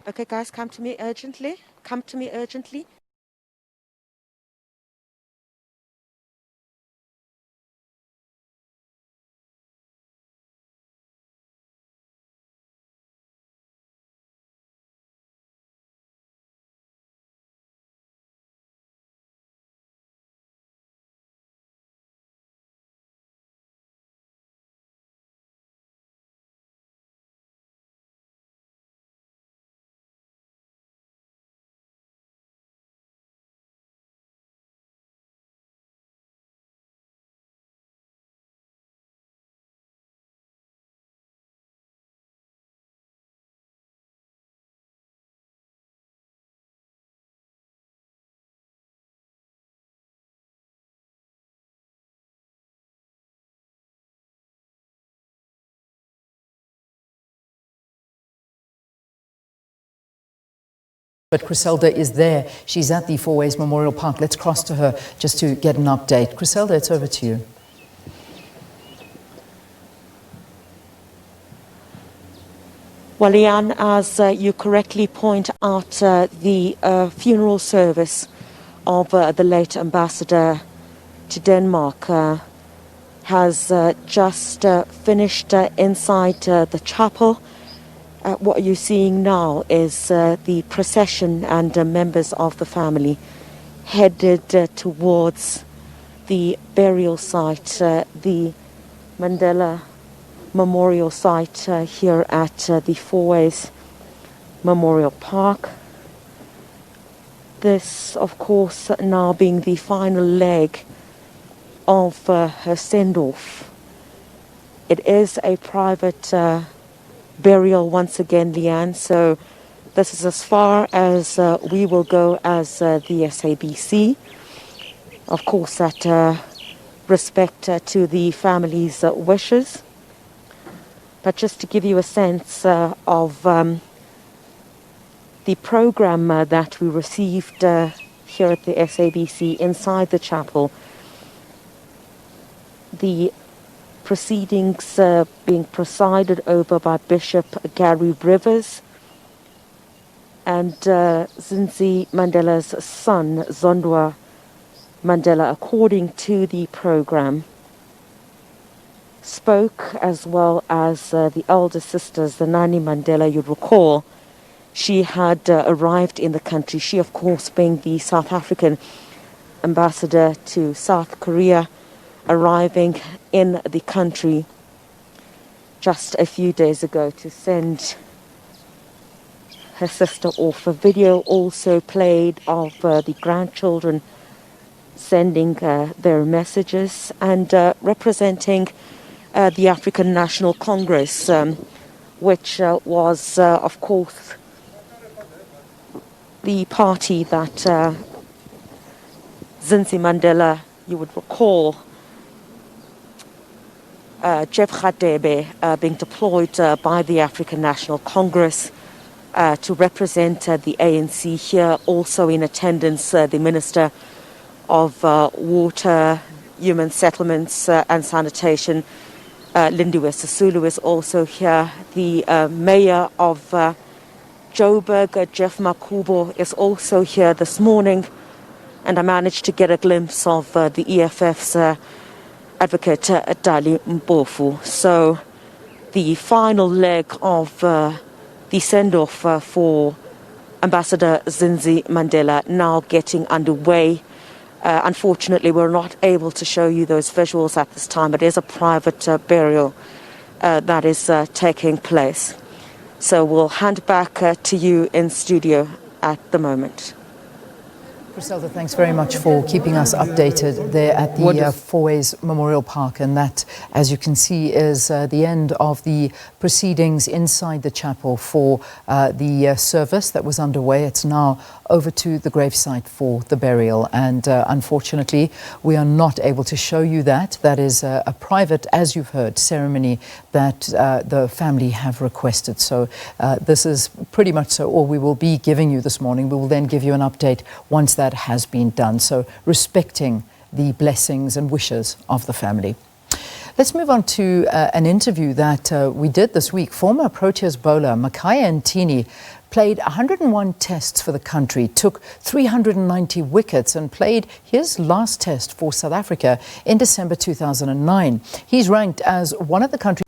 Okay, guys, come to me urgently. Come to me urgently. But Griselda is there. She's at the Four Ways Memorial Park. Let's cross to her just to get an update. Griselda, it's over to you. Well, Leanne, as you correctly point out, the funeral service of the late ambassador to Denmark has just finished inside the chapel. What you're seeing now is the procession and members of the family headed towards the burial site, the Mandela Memorial Site here at the Four Ways Memorial Park. This, of course, now being the final leg of her send-off. It is a private burial once again, Leanne, so this is as far as we will go as the SABC. Of course, at respect to the family's wishes. But just to give you a sense of the program that we received here at the SABC inside the chapel, the proceedings being presided over by Bishop Gary Rivers and Zindzi Mandela's son, Zondwa Mandela, according to the program, spoke, as well as the elder sisters, the Nani Mandela. You'd recall she had arrived in the country, she of course being the South African ambassador to South Korea, arriving in the country just a few days ago to send her sister off. A video also played of the grandchildren sending their messages and representing the African National Congress, which was, of course, the party that Zindzi Mandela, you would recall, Jeff Radebe being deployed by the African National Congress to represent the ANC here. Also in attendance, the Minister of Water, Human Settlements and Sanitation, Lindiwe Sisulu, is also here. The Mayor of Joburg, Jeff Makubo, is also here this morning. And I managed to get a glimpse of the EFF's advocate, Dali Mpofu. So the final leg of the send-off for Ambassador Zindzi Mandela now getting underway. Unfortunately, we're not able to show you those visuals at this time. It is a private burial that is taking place. So we'll hand back to you in studio at the moment. Griselda, thanks very much for keeping us updated there at the Four Ways Memorial Park. And that, as you can see, is the end of the proceedings inside the chapel for the service that was underway. It's now over to the gravesite for the burial. And unfortunately, we are not able to show you that. That is a private, as you've heard, ceremony that the family have requested. So this is pretty much so all we will be giving you this morning. We will then give you an update once that has been done. So respecting the blessings and wishes of the family. Let's move on to an interview that we did this week. Former Proteas bowler Makhaya Ntini played 101 tests for the country, took 390 wickets and played his last test for South Africa in December 2009. He's ranked as one of the country's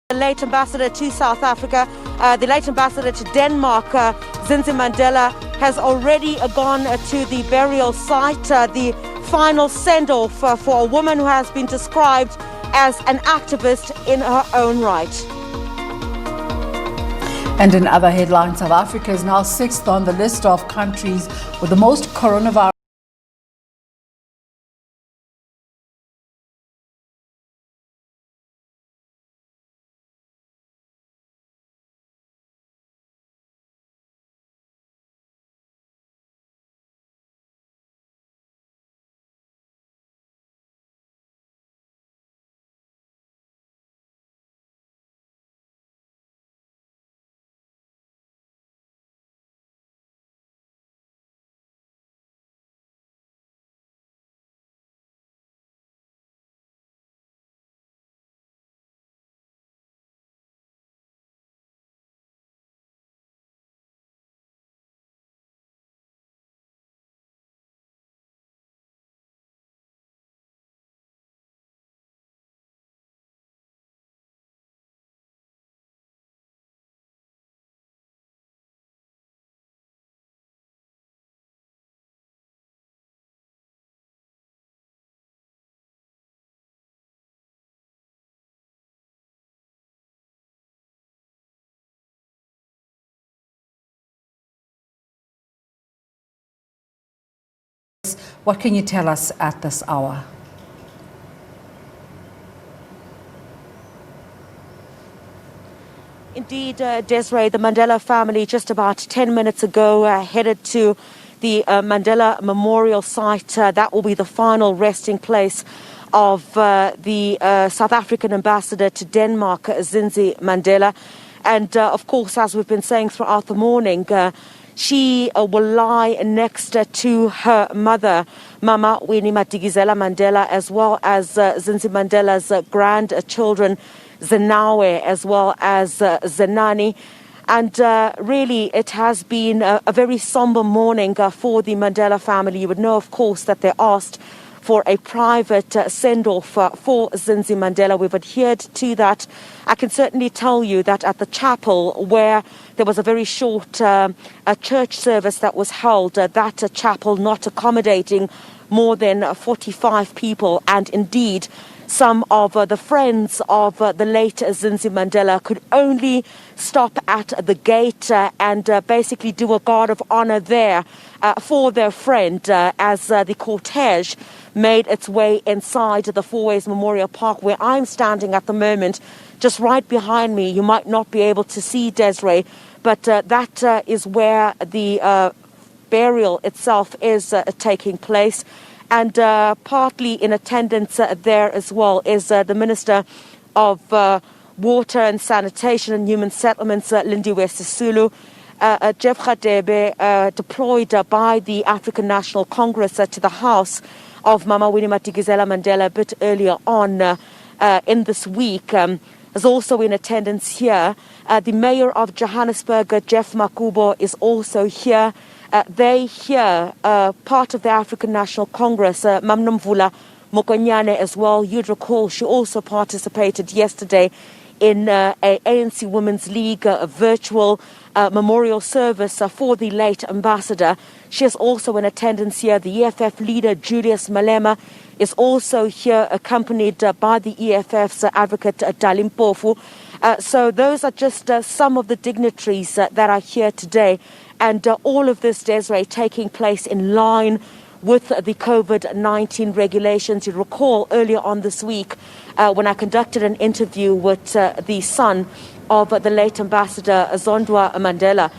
The late ambassador to South Africa, the late ambassador to Denmark, Zindzi Mandela, has already gone to the burial site, the final send-off for a woman who has been described as an activist in her own right. And in other headlines, South Africa is now 6th on the list of countries with the most coronavirus. What can you tell us at this hour? Indeed, Desiree, the Mandela family just about 10 minutes ago headed to the Mandela Memorial Site. That will be the final resting place of the South African ambassador to Denmark, Zindzi Mandela. And of course, as we've been saying throughout the morning, she will lie next to her mother, Mama Winnie Madikizela Mandela, as well as Zindzi Mandela's grandchildren, Zenawe, as well as Zenani. And really, it has been a very somber morning for the Mandela family. You would know, of course, that they asked for a private send-off for Zindzi Mandela. We've adhered to that. I can certainly tell you that at the chapel, where there was a very short church service that was held, that chapel not accommodating more than 45 people, and indeed some of the friends of the late Zindzi Mandela could only stop at the gate and basically do a guard of honor there for their friend as the cortege made its way inside the Fourways Memorial Park, where I'm standing at the moment. Just right behind me, you might not be able to see, Desiree, but that is where the burial itself is taking place. And partly in attendance there as well is the Minister of Water and Sanitation and Human Settlements, Lindiwe Sisulu. Jeff Radebe, deployed by the African National Congress to the house of Mama Winnie Madikizela Mandela a bit earlier on in this week, is also in attendance here. The Mayor of Johannesburg, Jeff Makubo, is also here. They here, part of the African National Congress, Mamnomvula Mokonyane as well. You'd recall she also participated yesterday in a ANC Women's League virtual memorial service for the late ambassador. She is also in attendance here. The EFF leader, Julius Malema, is also here, accompanied by the EFF's advocate, Dalim Pofu. So those are just some of the dignitaries that are here today. And all of this, Desiree, taking place in line with the COVID-19 regulations. You recall earlier on this week when I conducted an interview with the son of the late ambassador, Zondwa Mandela,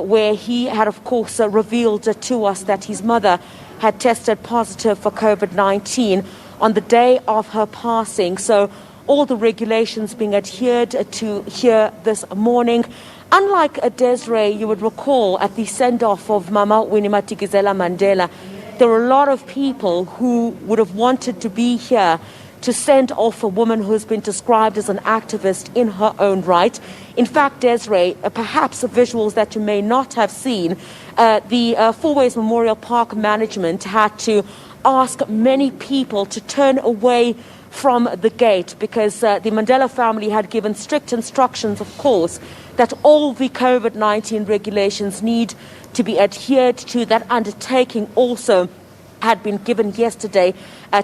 where he had, of course, revealed to us that his mother had tested positive for COVID-19 on the day of her passing. So all the regulations being adhered to here this morning. Unlike Desiree, you would recall at the send-off of Mama Winnie Madikizela Mandela, there were a lot of people who would have wanted to be here to send off a woman who has been described as an activist in her own right. In fact, Desiree, perhaps visuals that you may not have seen, the Fourways Memorial Park management had to ask many people to turn away from the gate, because the Mandela family had given strict instructions, of course, that all the COVID-19 regulations need to be adhered to. That undertaking also had been given yesterday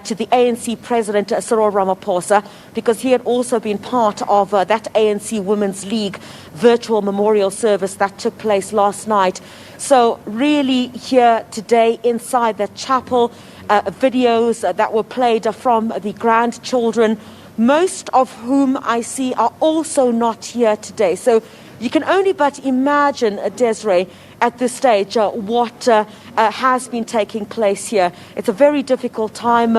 to the ANC President Cyril Ramaphosa, because he had also been part of that ANC Women's League virtual memorial service that took place last night. So really here today inside the chapel, videos that were played from the grandchildren, most of whom I see are also not here today. So you can only but imagine, Desiree, at this stage, what has been taking place here. It's a very difficult time,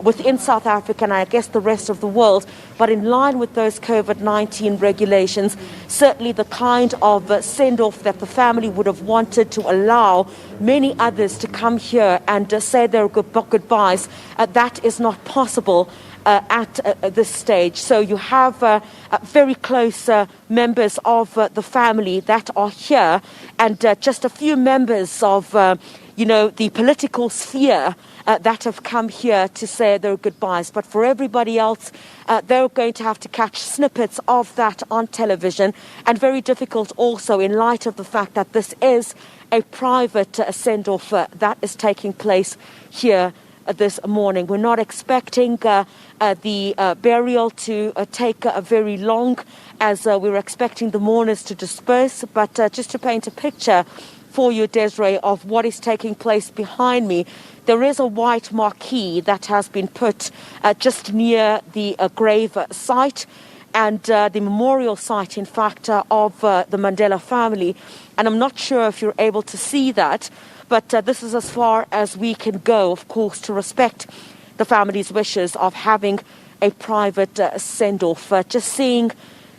within South Africa and I guess the rest of the world, but in line with those COVID-19 regulations, certainly the kind of send-off that the family would have wanted to allow many others to come here and say their goodbyes, that is not possible at this stage. So you have very close members of the family that are here, and just a few members of the political sphere that have come here to say their goodbyes. But for everybody else, they're going to have to catch snippets of that on television, and very difficult also in light of the fact that this is a private send-off that is taking place here this morning. We're not expecting the burial to take very long, as we were expecting the mourners to disperse. But just to paint a picture for you, Desiree, of what is taking place behind me, there is a white marquee that has been put just near the grave site and the memorial site, in fact, of the Mandela family. And I'm not sure if you're able to see that, but this is as far as we can go, of course, to respect the family's wishes of having a private send-off. Just seeing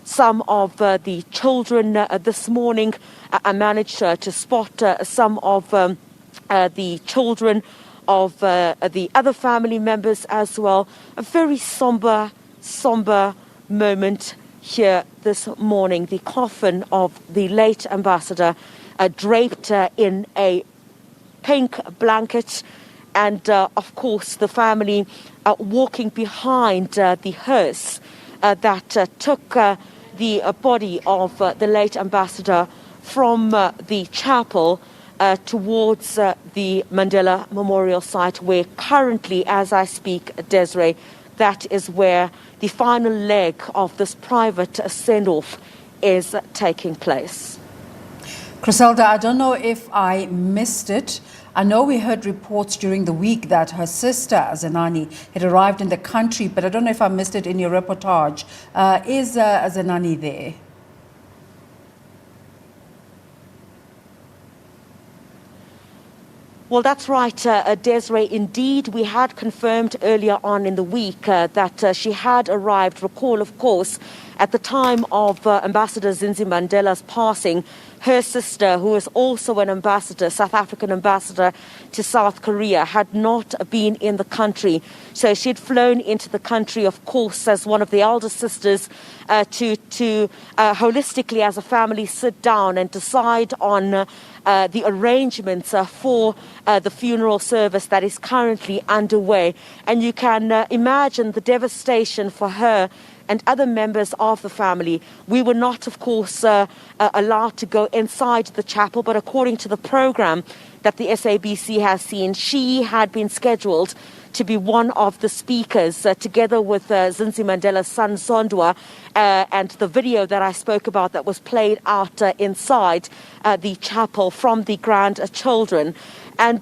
some of the children this morning, I managed to spot some of the children of the other family members as well. A very somber moment here this morning. The coffin of the late ambassador draped in a pink blanket, and of course the family walking behind the hearse that took the body of the late ambassador from the chapel towards the Mandela Memorial Site, where currently, as I speak, Desiree, that is where the final leg of this private send-off is taking place. Griselda, I don't know if I missed it. I know we heard reports during the week that her sister, Zenani, had arrived in the country, but I don't know if I missed it in your reportage. Is Zenani there? Well, that's right, Desiree. Indeed, we had confirmed earlier on in the week that she had arrived. Recall, of course, at the time of Ambassador Zindzi Mandela's passing, her sister, who is also an ambassador, South African ambassador to South Korea, had not been in the country. So she had flown into the country, of course, as one of the elder sisters, to holistically, as a family, sit down and decide on the arrangements for the funeral service that is currently underway. And you can imagine the devastation for her and other members of the family. We were not, of course, allowed to go inside the chapel, but according to the program that the SABC has seen, she had been scheduled to be one of the speakers, together with Zindzi Mandela's son, Sondwa, and the video that I spoke about that was played out inside the chapel from the grandchildren. And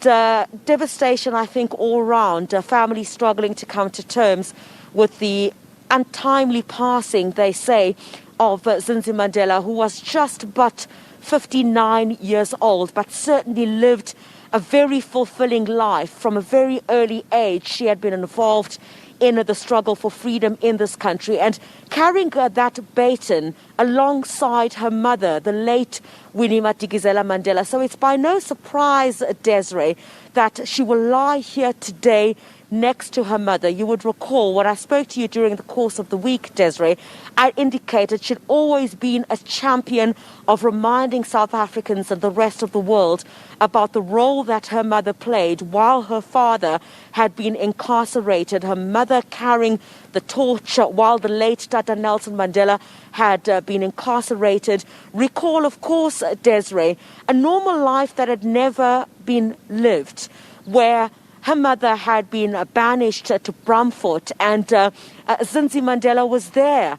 devastation, I think, all around. Families struggling to come to terms with the untimely passing, they say, of Zindzi Mandela, who was just but 59 years old, but certainly lived a very fulfilling life. From a very early age, she had been involved in the struggle for freedom in this country, and carrying that baton alongside her mother, the late Winnie Madikizela Mandela. So it's by no surprise, Desiree, that she will lie here today next to her mother. You would recall when I spoke to you during the course of the week, Desiree, I indicated she'd always been a champion of reminding South Africans and the rest of the world about the role that her mother played while her father had been incarcerated, her mother carrying the torch while the late Tata Nelson Mandela had been incarcerated. Recall, of course, Desiree, a normal life that had never been lived, where her mother had been banished to Bramford, and Zindzi Mandela was there.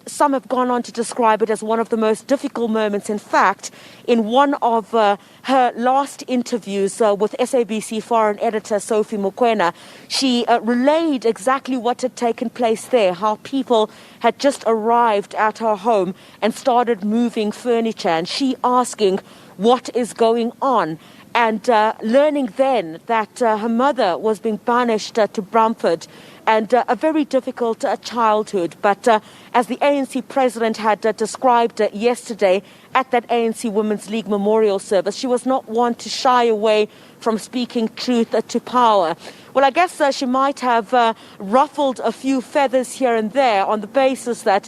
Some have gone on to describe it as one of the most difficult moments. In fact, in one of her last interviews with SABC foreign editor Sophie Mokoena, she relayed exactly what had taken place there, how people had just arrived at her home and started moving furniture, and she asking what is going on. And learning then that her mother was being banished to Bramford, and a very difficult childhood. But as the ANC president had described yesterday at that ANC Women's League memorial service, she was not one to shy away from speaking truth to power. Well, I guess she might have ruffled a few feathers here and there on the basis that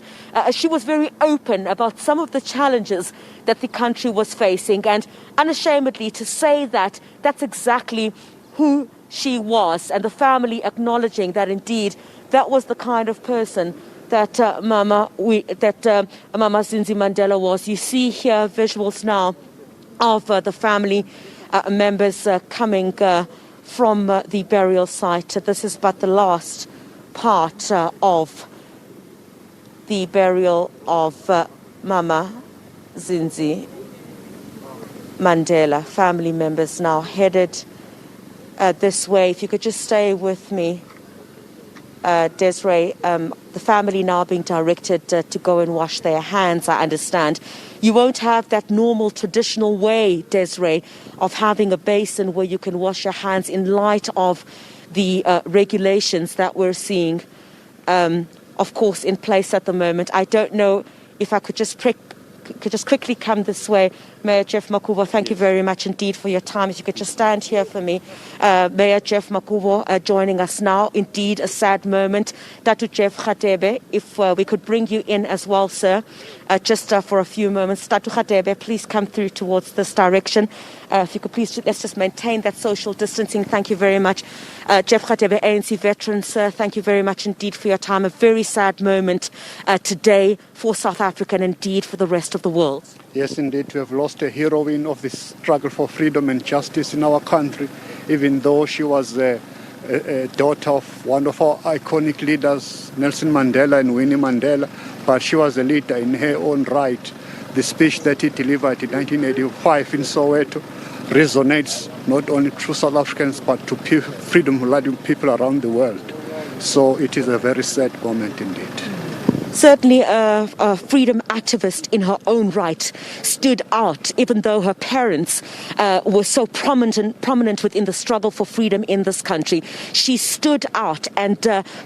she was very open about some of the challenges that the country was facing, and unashamedly to say that that's exactly who she was, and the family acknowledging that indeed that was the kind of person that Mama Zindzi Mandela was. You see here visuals now of the family members coming from the burial site. This is but the last part of the burial of Mama Zindzi Mandela. Family members now headed this way. If you could just stay with me, Desiree. The family now being directed to go and wash their hands, I understand. You won't have that normal traditional way, Desiree, of having a basin where you can wash your hands in light of the regulations that we're seeing, of course, in place at the moment. I don't know if I could just quickly come this way. Mayor Jeff Makubo, thank you very much indeed for your time. If you could just stand here for me. Mayor Jeff Makubo joining us now. Indeed, a sad moment. Tatu Jeff Khatebe, if we could bring you in as well, sir, just for a few moments. Tatu Khatebe, please come through towards this direction. If you could please, let's just maintain that social distancing. Thank you very much. Jeff Khatebe, ANC veteran, sir, thank you very much indeed for your time. A very sad moment today for South Africa and indeed for the rest of the world. Yes, indeed, we have lost a heroine of the struggle for freedom and justice in our country, even though she was a daughter of one of our iconic leaders, Nelson Mandela and Winnie Mandela, but she was a leader in her own right. The speech that he delivered in 1985 in Soweto resonates not only to South Africans, but to freedom-loving people around the world. So it is a very sad moment indeed. Certainly a freedom activist in her own right, stood out, even though her parents were so prominent within the struggle for freedom in this country. She stood out and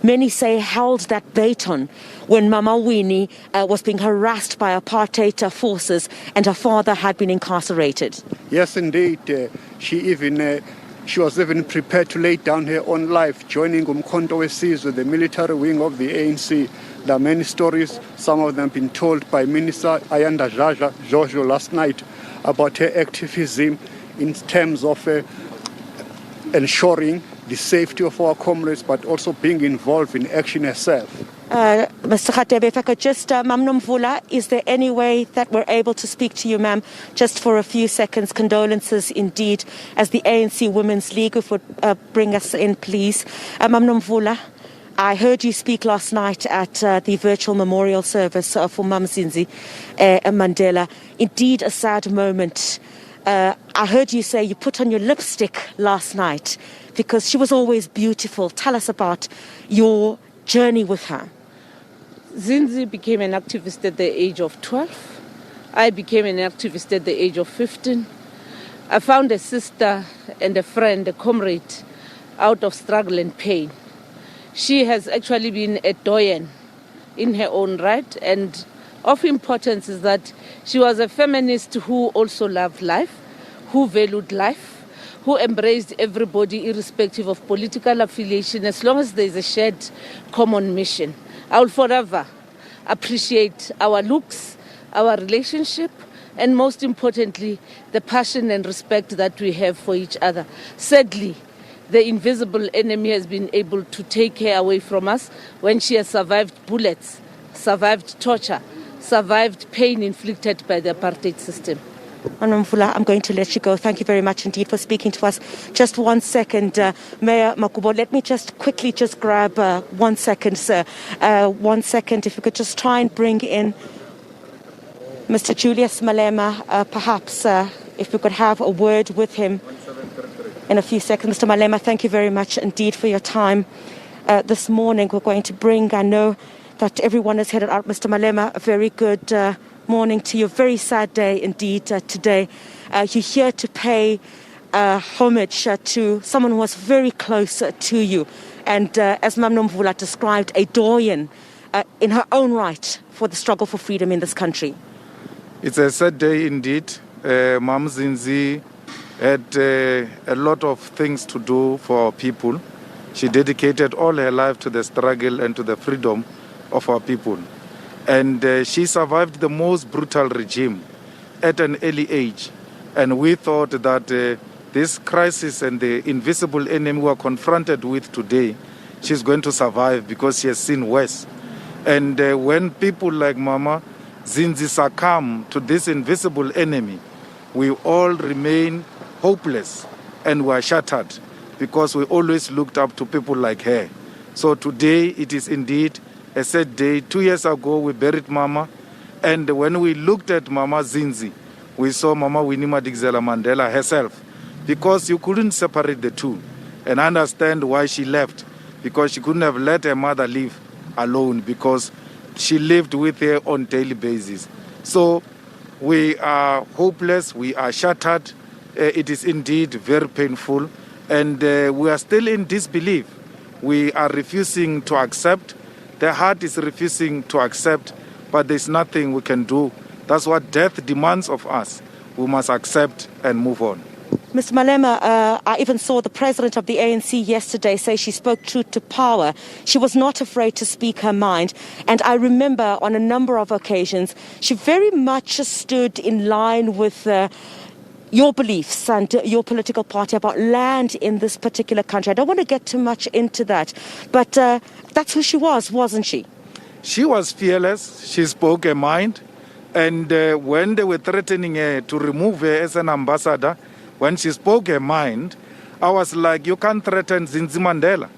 many say held that baton when Mama Winnie was being harassed by apartheid forces and her father had been incarcerated. Yes, indeed. She was even prepared to lay down her own life, joining Umkhonto weSizwe, the military wing of the ANC. There are many stories, some of them been told by Minister Ayanda Jojo last night, about her activism in terms of ensuring the safety of our comrades, but also being involved in action herself. Mr. Khatebe, if I could just, Mam Nomvula, is there any way that we're able to speak to you, ma'am, just for a few seconds? Condolences indeed, as the ANC Women's League, if would bring us in, please. Mam Nomvula, I heard you speak last night at the virtual memorial service for Mam Zindzi Mandela. Indeed, a sad moment. I heard you say you put on your lipstick last night because she was always beautiful. Tell us about your journey with her. Zindzi became an activist at the age of 12. I became an activist at the age of 15. I found a sister and a friend, a comrade, out of struggle and pain. She has actually been a doyen in her own right, and of importance is that she was a feminist who also loved life, who valued life, who embraced everybody irrespective of political affiliation, as long as there is a shared common mission. I will forever appreciate our looks, our relationship, and most importantly, the passion and respect that we have for each other. Sadly, the invisible enemy has been able to take her away from us when she has survived bullets, survived torture, survived pain inflicted by the apartheid system. Mvula, I'm going to let you go. Thank you very much indeed for speaking to us. Just 1 second, Mayor Makubo, let me just quickly grab 1 second, sir. 1 second, if you could just try and bring in Mr. Julius Malema, perhaps if we could have a word with him in a few seconds. Mr. Malema, thank you very much indeed for your time this morning. We're going to bring, I know that everyone is headed out. Mr. Malema, a very good morning to you. Very sad day indeed today. You're here to pay homage to someone who was very close to you. And as Mam Nomvula described, a doyen in her own right for the struggle for freedom in this country. It's a sad day indeed. Mam Zindzi had a lot of things to do for our people. She dedicated all her life to the struggle and to the freedom of our people. And she survived the most brutal regime at an early age. And we thought that this crisis and the invisible enemy we are confronted with today, she's going to survive because she has seen worse. And when people like Mama Zindzi succumb to this invisible enemy, we all remain hopeless and we are shattered because we always looked up to people like her. So today it is indeed a sad day. 2 years ago we buried Mama, and when we looked at Mama Zindzi, we saw Mama Winnie Madikizela Mandela herself, because you couldn't separate the two. And I understand why she left, because she couldn't have let her mother live alone, because she lived with her on a daily basis. So we are hopeless, we are shattered. It is indeed very painful, and we are still in disbelief. We are refusing to accept. The heart is refusing to accept, but there's nothing we can do. That's what death demands of us. We must accept and move on. Mr. Malema, I even saw the president of the ANC yesterday say she spoke truth to power. She was not afraid to speak her mind. And I remember on a number of occasions, she very much stood in line with your beliefs and your political party about land in this particular country. I don't want to get too much into that, but that's who she was, wasn't she? She was fearless. She spoke her mind. And when they were threatening her to remove her as an ambassador, when she spoke her mind, I was like, you can't threaten Zindzi Mandela.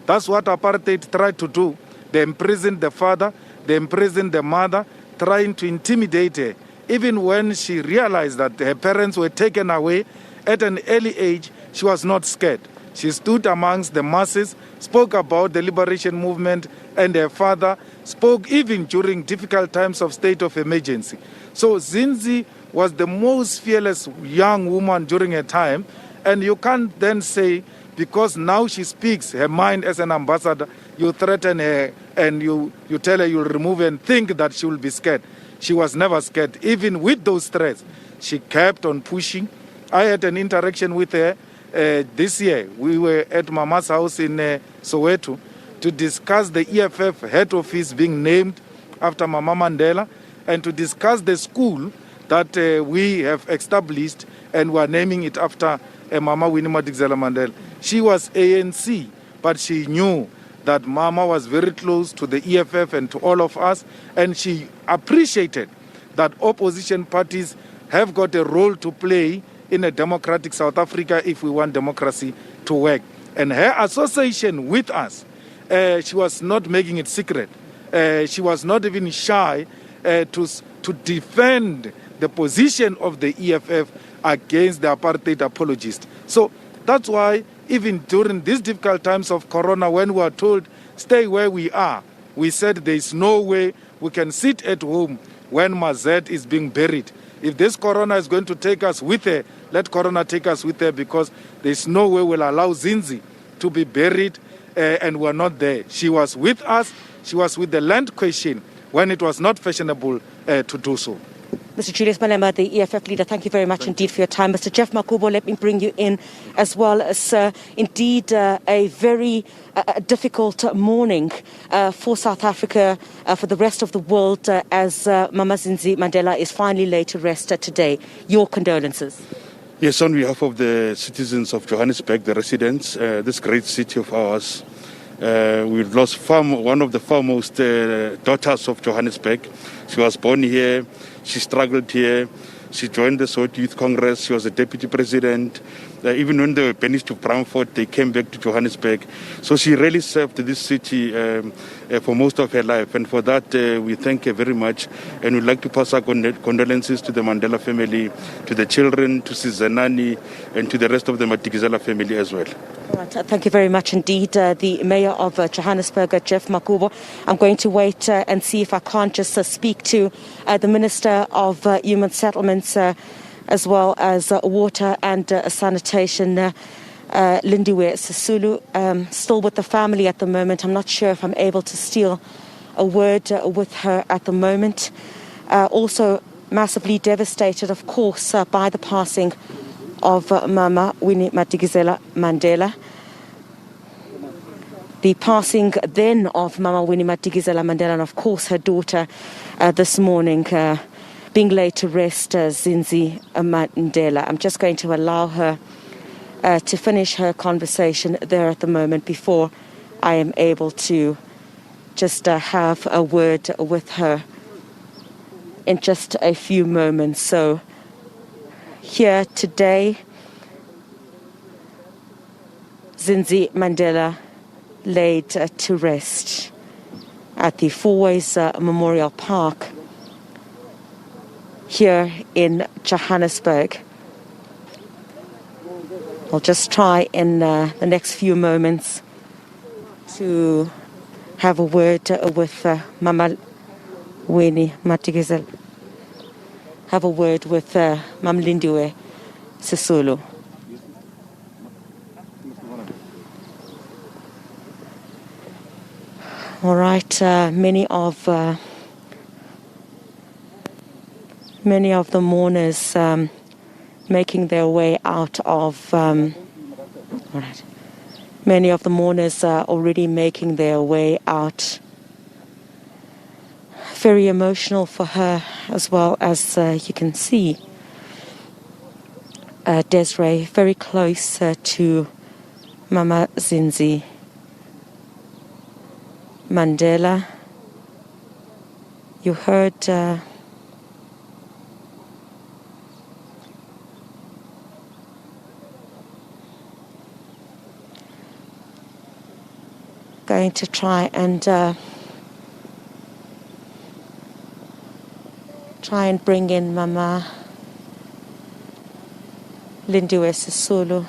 That's what apartheid tried to do. They imprisoned the father, they imprisoned the mother, trying to intimidate her. Even when she realized that her parents were taken away at an early age, she was not scared. She stood amongst the masses, spoke about the liberation movement, and her father spoke even during difficult times of state of emergency. So Zindzi was the most fearless young woman during her time, and you can't then say, because now she speaks her mind as an ambassador, you threaten her and you tell her you'll remove her and think that she will be scared. She was never scared. Even with those threats, she kept on pushing. I had an interaction with her this year. We were at Mama's house in Soweto to discuss the EFF head office being named after Mama Mandela, and to discuss the school that we have established and we are naming it after Mama Winnie Madikizela Mandela. She was ANC, but she knew that Mama was very close to the EFF and to all of us, and she appreciated that opposition parties have got a role to play in a democratic South Africa if we want democracy to work. And her association with us, she was not making it secret. She was not even shy to defend the position of the EFF against the apartheid apologists. So that's why even during these difficult times of Corona, when we were told, stay where we are, we said there is no way we can sit at home when Mazet is being buried. If this Corona is going to take us with her, let Corona take us with her, because there is no way we'll allow Zindzi to be buried and we're not there. She was with us. She was with the land question when it was not fashionable to do so. Mr. Julius Malema, the EFF leader, thank you very much indeed for your time. Mr. Jeff Makubo, let me bring you in as well. Sir, indeed a very difficult morning for South Africa, for the rest of the world, as Mama Zindzi Mandela is finally laid to rest today. Your condolences. Yes, on behalf of the citizens of Johannesburg, the residents, this great city of ours, we've lost one of the foremost daughters of Johannesburg. She was born here, she struggled here, she joined the Soweto Youth Congress, she was a deputy president. Even when they were banished to Bramford, they came back to Johannesburg. So she really served this city for most of her life. And for that, we thank her very much. And we'd like to pass our condolences to the Mandela family, to the children, to Zenani, and to the rest of the Madikizela family as well. All right, thank you very much indeed. The Mayor of Johannesburg, Jeff Makubo. I'm going to wait and see if I can't just speak to the Minister of Human Settlements, as well as water and sanitation, Lindiwe Sisulu, still with the family at the moment. I'm not sure if I'm able to steal a word with her at the moment. Also massively devastated, of course, by the passing of Mama Winnie Madikizela Mandela. The passing then of Mama Winnie Madikizela Mandela and, of course, her daughter this morning, being laid to rest, Zindzi Mandela. I'm just going to allow her to finish her conversation there at the moment before I am able to just have a word with her in just a few moments. So here today, Zindzi Mandela laid to rest at the Fourways Memorial Park here in Johannesburg. I'll just try in the next few moments to have a word with Mama Winnie Madikizela. Have a word with Mam Lindiwe Sisulu. All right, many of the mourners making their way out of. All right, many of the mourners are already making their way out. Very emotional for her, as well as you can see. Desiree, very close to Mama Zindzi Mandela. You heard going to try and bring in Mama Lindiwe Sisulu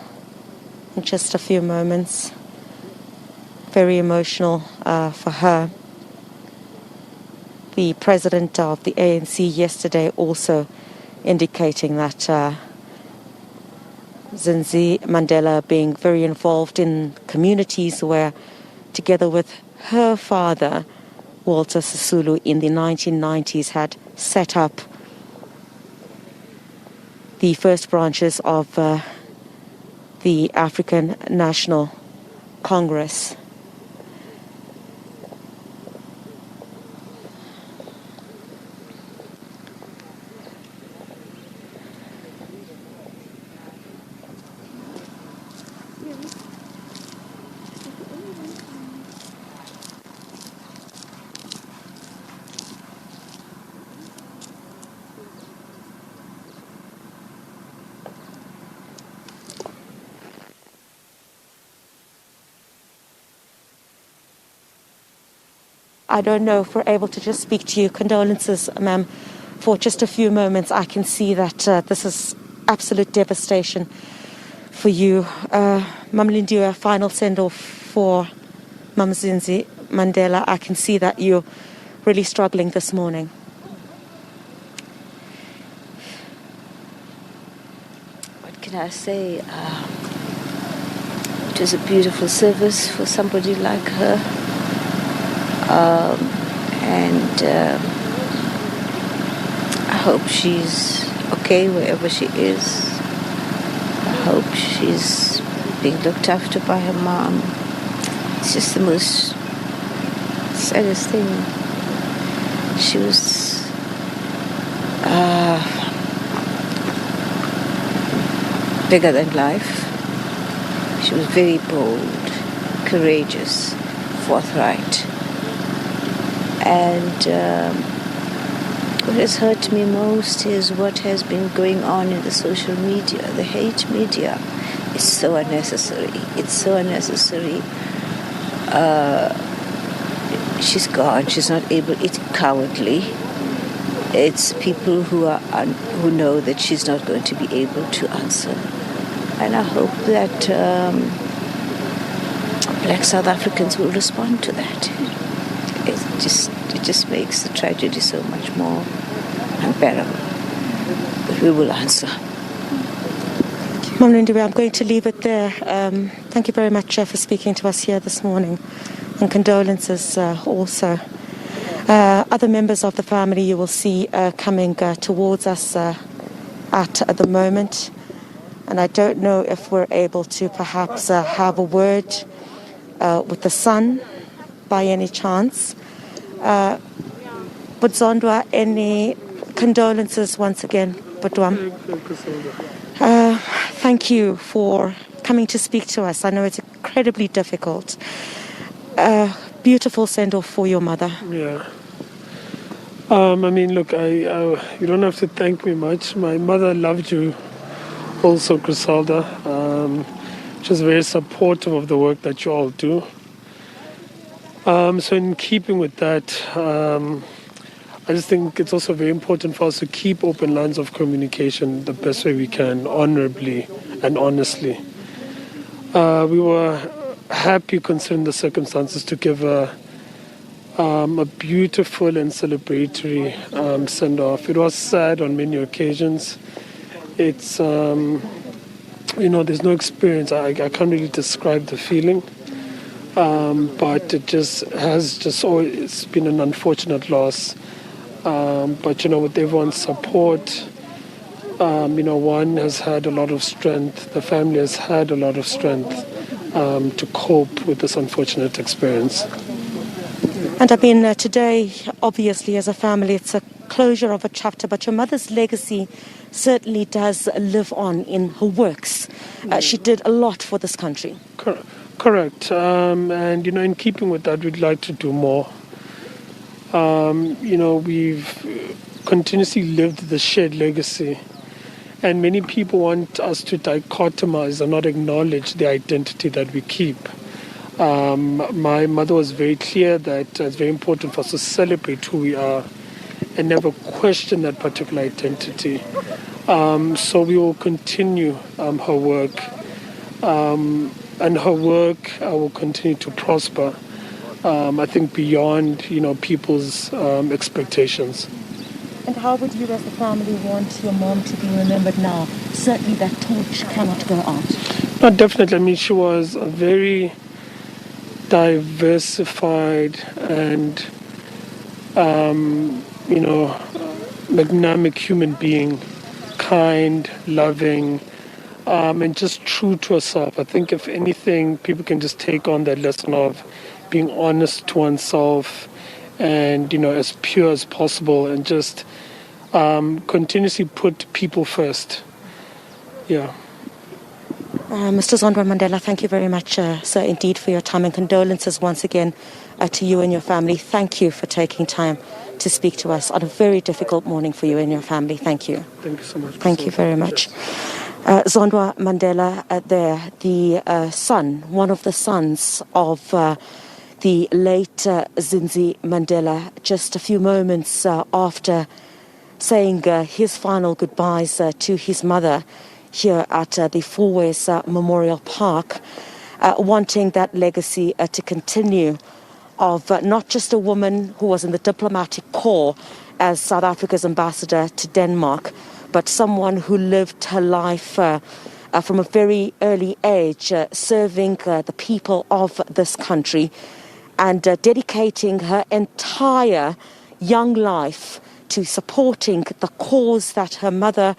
in just a few moments. Very emotional for her. The president of the ANC yesterday also indicating that Zindzi Mandela being very involved in communities where, together with her father, Walter Sisulu, in the 1990s had set up the first branches of the African National Congress. I don't know if we're able to just speak to you. Condolences, ma'am, for just a few moments. I can see that this is absolute devastation for you. Mam Lindiwe, a final send-off for Mam Zindzi Mandela. I can see that you're really struggling this morning. What can I say? It was a beautiful service for somebody like her. hope she's okay wherever she is. I hope she's being looked after by her mom. It's just the most saddest thing. She was bigger than life. She was very bold, courageous, forthright. And what has hurt me most is what has been going on in the social media, the hate media. It's so unnecessary. It's so unnecessary. She's gone. She's not able. It's cowardly. It's people who know that she's not going to be able to answer. And I hope that Black South Africans will respond to that. It just makes the tragedy so much more unbearable. But we will answer. Mamlindiwe, I'm going to leave it there. Thank you very much for speaking to us here this morning. And condolences also. Other members of the family you will see coming towards us at the moment. And I don't know if we're able to perhaps have a word with the son by any chance. But Zondwa, any condolences once again, Butwam. Thank you for coming to speak to us. I know it's incredibly difficult. Beautiful send-off for your mother. Yeah. I mean, look, you don't have to thank me much. My mother loved you also, Griselda. She was very supportive of the work that you all do. So in keeping with that, I just think it's also very important for us to keep open lines of communication the best way we can, honorably and honestly. We were happy, considering the circumstances, to give a beautiful and celebratory send-off. It was sad on many occasions. It's, there's no experience. I can't really describe the feeling. But it has always been an unfortunate loss. But, with everyone's support, one has had a lot of strength. The family has had a lot of strength to cope with this unfortunate experience. And I mean, today, obviously, as a family, it's a closure of a chapter, but your mother's legacy certainly does live on in her works. She did a lot for this country. Correct. And, in keeping with that, we'd like to do more. We've continuously lived the shared legacy. And many people want us to dichotomize and not acknowledge the identity that we keep. My mother was very clear that it's very important for us to celebrate who we are and never question that particular identity. So we will continue her work. And her work will continue to prosper, I think, beyond, people's expectations. And how would you as a family want your mom to be remembered now? Certainly that torch cannot go out. No, definitely. I mean, she was a very diversified and, magnanimous human being, kind, loving, and just true to herself. I think if anything, people can just take on that lesson of being honest to oneself and, as pure as possible, and just continuously put people first. Yeah. Mr. Zindzi Mandela, thank you very much, sir, indeed, for your time, and condolences once again to you and your family. Thank you for taking time to speak to us on a very difficult morning for you and your family. Thank you. Thank you so much. Thank you very much. Zindzi Mandela there, the son, one of the sons of the late Zindzi Mandela, just a few moments after saying his final goodbyes to his mother here at the Fourways Memorial Park, wanting that legacy to continue of not just a woman who was in the diplomatic corps as South Africa's ambassador to Denmark, but someone who lived her life from a very early age, serving the people of this country and dedicating her entire young life to supporting the cause that her mother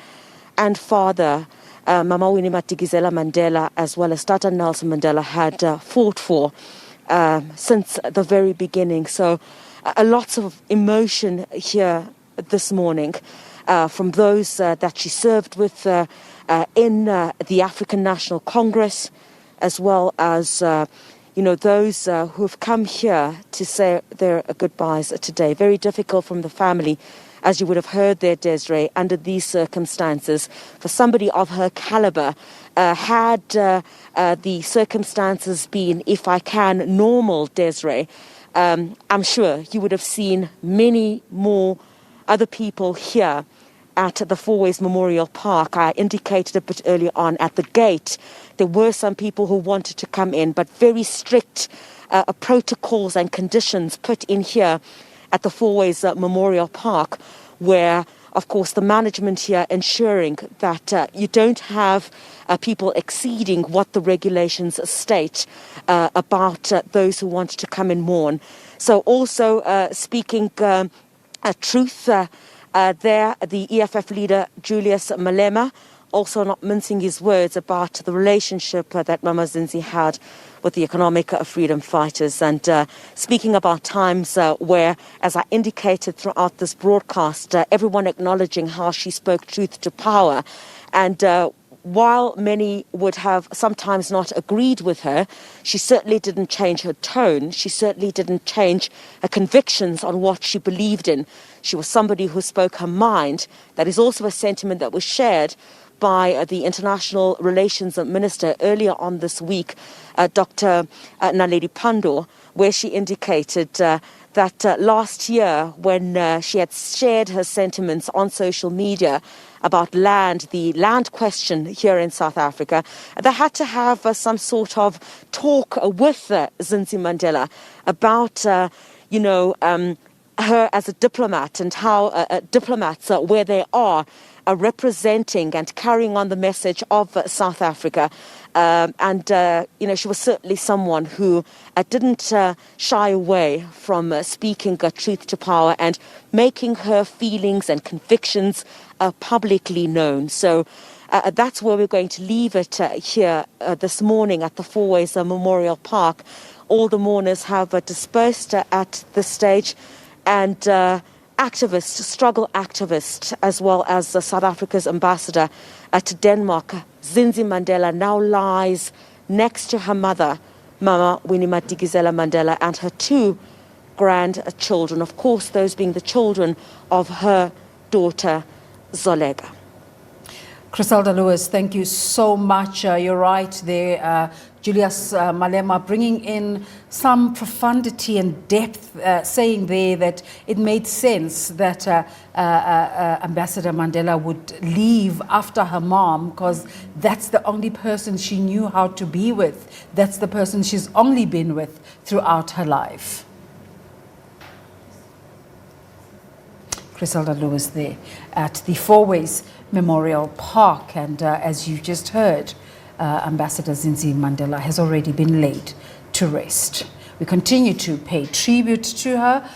and father, Mama Winnie Madikizela Mandela, as well as Tata Nelson Mandela, had fought for since the very beginning. So lots of emotion here this morning from those that she served with in the African National Congress, as well as those who have come here to say their goodbyes today. Very difficult from the family, as you would have heard there, Desiree, under these circumstances. For somebody of her caliber, had the circumstances been, if I can, normal, Desiree, I'm sure you would have seen many more other people here at the Fourways Memorial Park. I indicated a bit earlier on at the gate, there were some people who wanted to come in, but very strict protocols and conditions put in here at the Fourways Memorial Park, where, of course, the management here ensuring that you don't have people exceeding what the regulations state about those who want to come and mourn. So also speaking truth there, the EFF leader Julius Malema, also not mincing his words about the relationship that Mama Zindzi had with the economic freedom fighters, and speaking about times where, as I indicated throughout this broadcast, everyone acknowledging how she spoke truth to power. And while many would have sometimes not agreed with her, she certainly didn't change her tone. She certainly didn't change her convictions on what she believed in. She was somebody who spoke her mind. That is also a sentiment that was shared by the International Relations Minister earlier on this week, Dr. Naledi Pandor, where she indicated that last year, when she had shared her sentiments on social media about land, the land question here in South Africa, they had to have some sort of talk with Zindzi Mandela about, her as a diplomat and how diplomats, where they are representing and carrying on the message of South Africa. She was certainly someone who didn't shy away from speaking truth to power and making her feelings and convictions publicly known. So that's where we're going to leave it here this morning at the Fourways Memorial Park. All the mourners have dispersed at this stage, and activist, struggle activist, as well as South Africa's ambassador to Denmark, Zindzi Mandela, now lies next to her mother, Mama Winnie Madikizela Mandela, and her two grandchildren, of course, those being the children of her daughter, Zolega. Griselda Lewis, thank you so much. You're right there, Julius Malema, bringing in some profundity and depth, saying there that it made sense that Ambassador Mandela would leave after her mom, because that's the only person she knew how to be with. That's the person she's only been with throughout her life. Griselda Lewis there at the Fourways Memorial Park, and as you just heard, Ambassador Zindzi Mandela has already been laid to rest. We continue to pay tribute to her